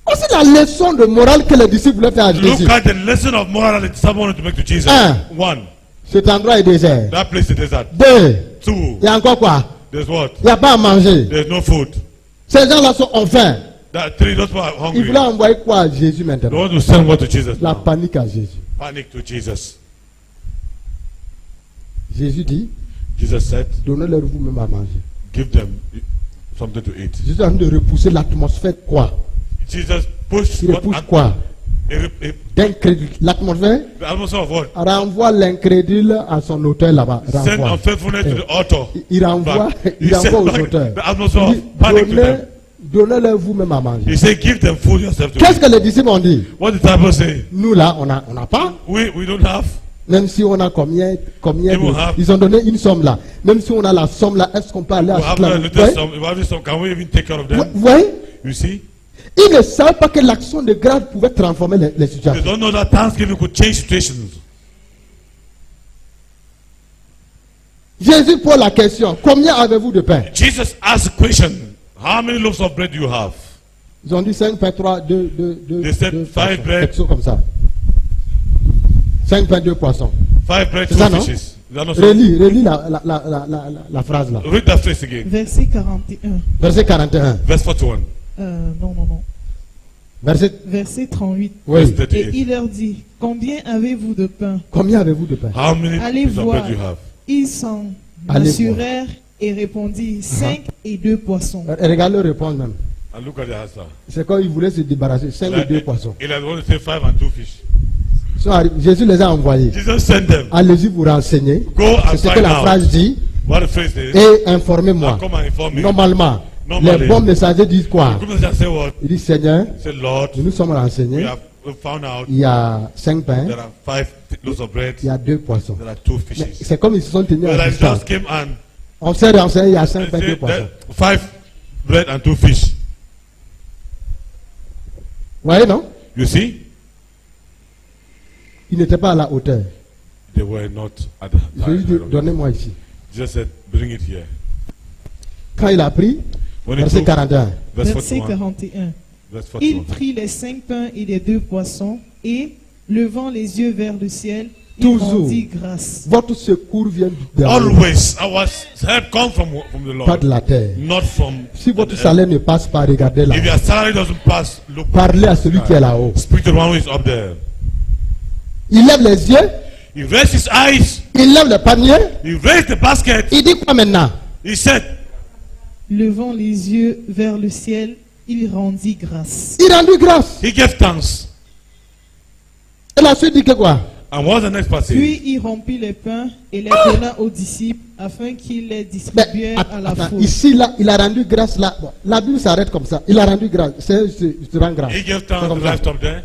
Aussi la leçon de morale que les disciples voulaient faire à Jésus. Look at the lesson of moral that someone wanted to make to Jesus. Un. One, Cet endroit est désert. that place is desert. Deux, Two, il y a encore quoi? there's what? Il n'y a pas à manger. There's no food. Ces gens-là ont faim. Three, those who are Ils hungry. voulaient envoyer quoi à Jésus They maintenant? want to send what to Jesus La now? panique à Jésus. Panic to Jesus. Jésus dit, Jesus said, donnez-leur vous-même à manger. give them something to eat. Jésus a envie de repousser l'atmosphère quoi? Jesus pushed Il repousse quoi? D'incrédule. L'atmosphère the atmosphere of what? renvoie l'incrédule à son auteur là-bas. Send Renvoie. unfaithfulness to the author. Il renvoie, Back. il He renvoie said aux back auteurs. the atmosphere Il of dit, panic to them. donnez-leur vous-même à manger. He said, give them food yourself to Qu'est-ce eat. que les disciples ont dit? What did the disciples say? Nous là, on n'a pas. We don't have. Même si on a combien They will have. ils ont donné une somme là. Même si on a la somme là, est-ce qu'on peut aller We have acheter la a little some. If we have some, can we even take care of them? Vous voyez? You see? Ils ne savent pas que l'action de grâce pouvait transformer les They situations. don't know that thanksgiving could change situations. Jésus pose la question, combien avez-vous de pain? Jesus asked a question. How many loaves of bread do you have? Ils ont dit 5 pains, 3, 2, They said 5 bread. quelque chose comme ça. 5 pains, 2 poissons. 5 bread, C'est 2 ça, non? fishes. Is that not so? Relis la phrase là. Read that phrase again. Verset 41. Verset 41. Verse 41. Non. Verset, Verset 38. oui. Verse Et 38. il leur dit, combien avez-vous de pain? Combien avez-vous de pain? How many Allez pieces of voir. bread do you have? Ils s'en Allez assurèrent et répondirent 5 et 2 poissons. Regarde le réponse même. And look at the answer. C'est quand ils voulaient se débarrasser. 5 et 2 poissons. He want to say 5 and 2 fish. Ils sont arrivés. Jésus les a envoyés. Jesus sent them. Allez-y vous renseigner. Go and C'est ce que find la out. phrase dit. What the phrase is. Et informez-moi. Come and inform me. Normalement, Normally. les bons messagers disent quoi? Come and say what? Il dit Seigneur, Say, Lord, nous nous sommes we renseignés. have found out Il y a 5 pains, there are 5 loaves of bread. il y a 2 poissons. There are 2 Mais fishes. c'est comme ils se sont tenus Well, à I distance. just came and On s'est renseigné, il y a 5 pains, 2 said poissons. that 5 bread and 2 fish. Vous voyez, non? You see? Ils n'étaient pas à la hauteur. They were not at the Jésus dit, high. donnez-moi ici. Jesus said, bring it here. Quand il a pris, When he verset took 41. verse Verset 41. 41. Verse Il 41. prit les 5 pains et les 2 poissons et, levant les yeux vers le ciel, il Toujours. rendit grâce. Votre secours vient de la Always our help comes from the pas de Lord, la terre. not from. Si votre salaire ne passe pas, regardez là. If your salary doesn't pass, look. Parlez à celui qui est là-haut. Speak to the one who is up there. Il lève les yeux, He raised his eyes. il lève le panier. He raised the basket. Il dit quoi maintenant? He said, Levant les yeux vers le ciel, il rendit grâce. Il rendit grâce. he gave thanks. Et la suite dit que quoi? And what's the next passage? Puis il rompit les pains et les donna aux disciples afin qu'ils les Mais, distribuèrent à la attends, foule. ici, là, il a rendu grâce là. Bon, la Bible s'arrête comme ça. Il a rendu grâce. Je te rends grâce. He gave C'est thanks. comme The ça. life stop there.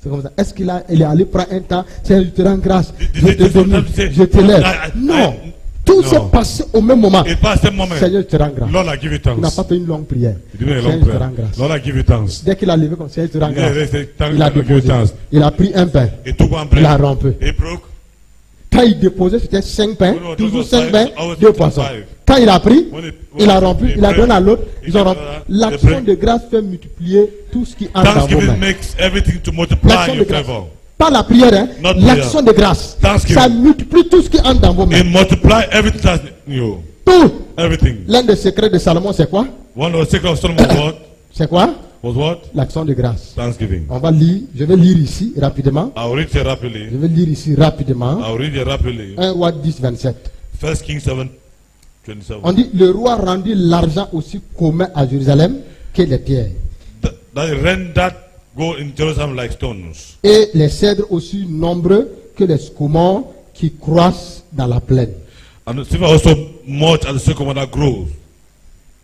C'est comme ça. Est-ce il est allé prendre un temps? Seigneur, je te rends grâce. Did Je te sometimes bénis. say, Je te lève. I- Non. I- Tout no. s'est passé au même moment. It passed that moment. Seigneur, je te rends grâce. Lord, I give you Il n'a thanks. pas fait une longue prière. He didn't a Seigneur, long je te prayer. rends grâce. Lord, I give you thanks. Dès qu'il a levé comme Seigneur, je te rends Yeah, grâce. they say, thank Il a you, I give you déposé. thanks. Il a pris un pain. He took one Il a bread. rompu. He broke. Quand il déposait, c'était 5 pains, No, no, toujours those 5 were pains, five. I was 2 poissons. 5. Quand il a pris, When it- il a when rompu, he il a prayed, donné à l'autre, he ils ont gave rompu. another, L'action they de grâce fait multiplier tout ce qui entre dans vos Thanksgiving mains. makes everything to multiply L'action in de your grâce. favor. Pas la prière, hein? Not prayer. L'action de grâce. Thanksgiving. Ça multiplie tout ce qui entre dans vos mains. It multiply everything that's in you. Tout. Everything. L'un des secrets de Salomon, c'est quoi? One of the secrets of Solomon was what? C'est quoi? Was what? L'action de grâce. Thanksgiving. On va lire, je vais lire ici rapidement. I'll read it rapidly. Je vais lire ici rapidement. I'll read it rapidly. 1 roi 10, 27. 1 Kings 7, 27. On dit, le roi rendit l'argent aussi commun à Jérusalem que les pierres. That rent that go in Jerusalem like stones. Et les cèdres aussi nombreux que les scoumons qui croissent dans la plaine. And the silver also much as the sycamore that grows.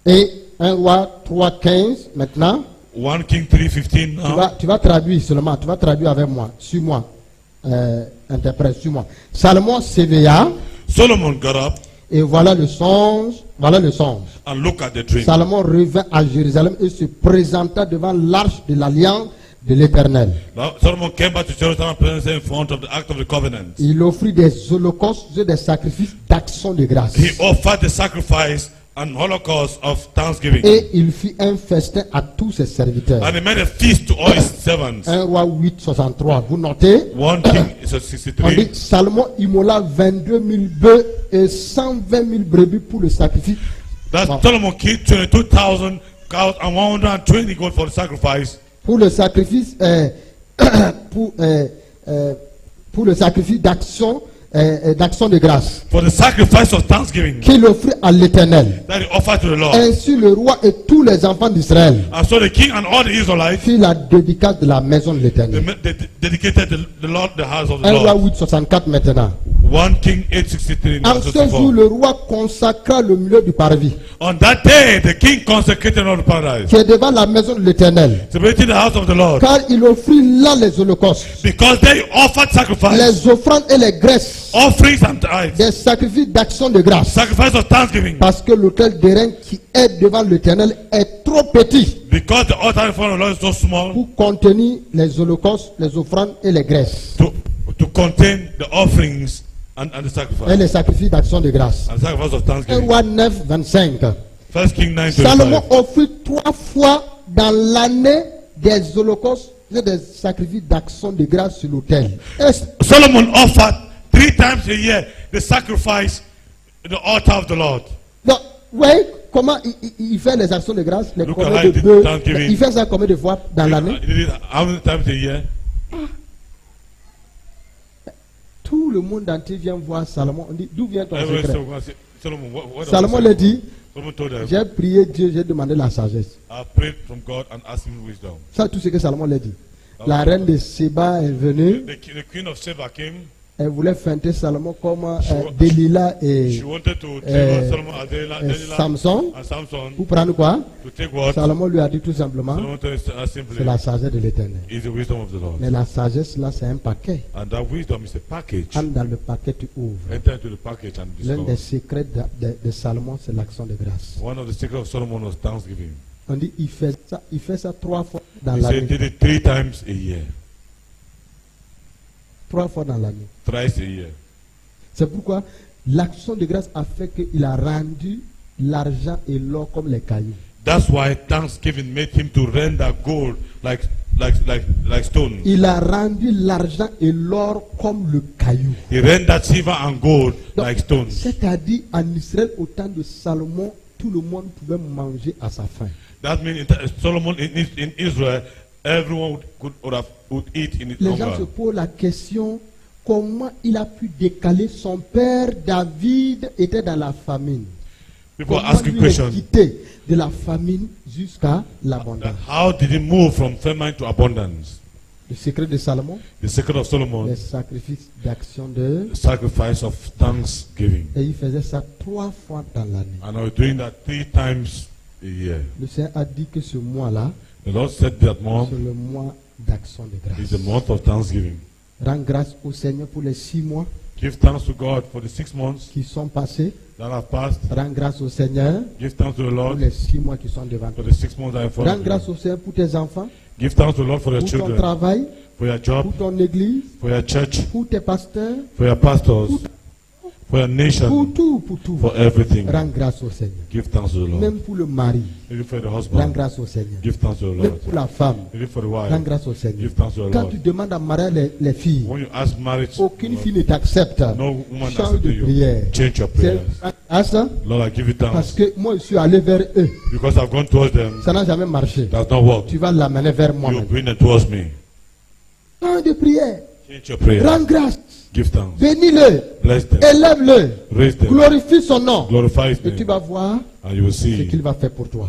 Et 1 roi 3, 15 maintenant. 1 King 3:15 now. Tu vas traduire seulement, tu vas traduire avec moi, suis-moi, interprète, suis-moi. Salomon s'éveilla Solomon got up et voilà le songe, and looked at the dream. Salomon revint à Jérusalem et se présenta devant l'arche de l'alliance de l'Éternel. Now, Solomon came back to Jerusalem presently in front of the Ark of the Covenant. Il offrit des holocaustes et des sacrifices d'action de grâce. He offered the sacrifice and holocaust of thanksgiving. Et il fit un festin à tous ses serviteurs. And he made a feast to all his servants. 1 roi 8, 63. Vous notez? 1 King On 63. dit Salomon immola 22 000 bœufs et 120 000 brebis pour le sacrifice. That Wow. Solomon killed 22,000 cows and 120 goats for the sacrifice. Pour le sacrifice, pour le sacrifice d'action de grâce For the sacrifice of thanksgiving qu'il offrit à l'Éternel. that he offered to the Lord. Ainsi le roi et tous les enfants d'Israël And so the king and all the Israelites, firent la dédicace de la maison de l'Éternel. they dedicated the Lord, the house of the 1 roi Lord. 8, 64 maintenant. 1 King 8:63. En ce jour, le roi consacra le milieu du parvis On that day, the king consecrated all the paradise, qui est devant la maison de l'Éternel, celebrating the house of the Lord, car il offrit là les holocaustes, because they offered sacrifice, les offrandes et les graisses, offerings and tithes, des sacrifices d'action de grâce. sacrifice of thanksgiving, Parce que l'autel d'airain qui est devant l'Éternel est trop petit because the altar in front of the Lord is so small pour contenir les holocaustes, les offrandes et les graisses to contain the offerings and the et sacrifice les sacrifices d'action de grâce. and sacrifice of 1 thanksgiving. roi 9, 25. 1 King 9:25. Salomon offrit 3 fois dans l'année des holocaustes et des sacrifices d'action de grâce sur l'autel. Et Solomon offered 3 times a year the sacrifice in the altar of the Lord. donc, vous voyez comment il fait les actions de grâce, les Look combien at how de he did bœufs. Thanksgiving. Il fait ça combien de fois dans l'année? He did it how many times a year? Tout le monde entier vient voir Salomon. On dit, d'où vient ton Everyone secret? said, Solomon, what Salomon lui dit, Solomon told them, j'ai prié Dieu, j'ai demandé la sagesse. I prayed from God and asked him wisdom. Ça, tout ce que Salomon lui dit. La reine de Séba est venue. The queen of Sheba came. Elle voulait feinter Salomon comme Delilah et She wanted to take Solomon as Delilah Samson. and Samson Pour prendre quoi? to take what? Salomon lui a dit tout simplement, Solomon told us c'est simply, la sagesse de l'Éternel. is the wisdom of the Lord. Mais la sagesse, là, c'est un paquet. And that wisdom is a package. Entre dans le paquet, tu ouvres. Enter into the package and L'un des discover. secrets de Salomon, c'est l'action de grâce. One of the secrets of Solomon was thanksgiving. On dit, il fait ça 3 fois dans He said he l'année. did it 3 times a year. 3 fois dans l'année. Thrice a year. C'est pourquoi l'action de grâce a fait qu'il a rendu l'argent et l'or comme les cailloux. That's why thanksgiving made him to render gold like stone. Il a rendu l'argent et l'or comme le caillou. He rendered silver and gold Donc, like stones. c'est-à-dire en Israël, au temps de Salomon, tout le monde pouvait manger à sa faim. That means Solomon in Israel, everyone would eat in its Les gens se hunger. posent la question, comment il a pu décaler son père David était dans la famine. People Comment ask a lui est question. quitté de la famine jusqu'à l'abondance. How did he move from famine to abundance? Le secret de Salomon, The secret of Solomon, les sacrifices d'action de... the sacrifice of thanksgiving. Et il faisait ça 3 fois dans l'année. And I was doing that 3 times a year. Le Seigneur a dit que ce mois-là, The Lord said that month c'est le mois d'action de is grâce. the month of thanksgiving. Rends grâce au Seigneur pour les 6 mois Give thanks to God for the 6 months qui sont passés. that have passed. Rends grâce au Seigneur Give thanks to the pour Lord les 6 mois qui sont devant for toi. the 6 months that are in front Rends of grâce you. au Seigneur pour tes enfants, Give thanks to the Lord for your pour ton children, travail, for your job, pour ton église, for your church, pour tes pasteurs, for your pastors, for your pour nation, tout, pour tout. for everything. Rends grâce au Seigneur. Give thanks to the Lord. Même pour le mari, Even for the rends husband, grâce au Seigneur. give thanks to the Même Lord. pour la femme, Even for the rends wife, grâce au Seigneur. give thanks to the Quand Lord. tu demandes à marier les filles, When you ask marriage, aucune fille ne t'accepte. no woman Change accepts de you. prière. Change your C'est prayers. grâce, Lord, I give you parce thanks que moi je suis allé vers eux. because I've gone towards them. Ça n'a jamais marché. That's not work. Tu vas l'amener vers You moi-même. bring them towards me. Change de prière. Change your prayer. Rends grâce. Give thanks. Bénis-le. Bless them. Élève-le. Raise them. Glorifie son nom. Glorify His Et tu name. vas voir And you will ce see qu'il va faire pour toi.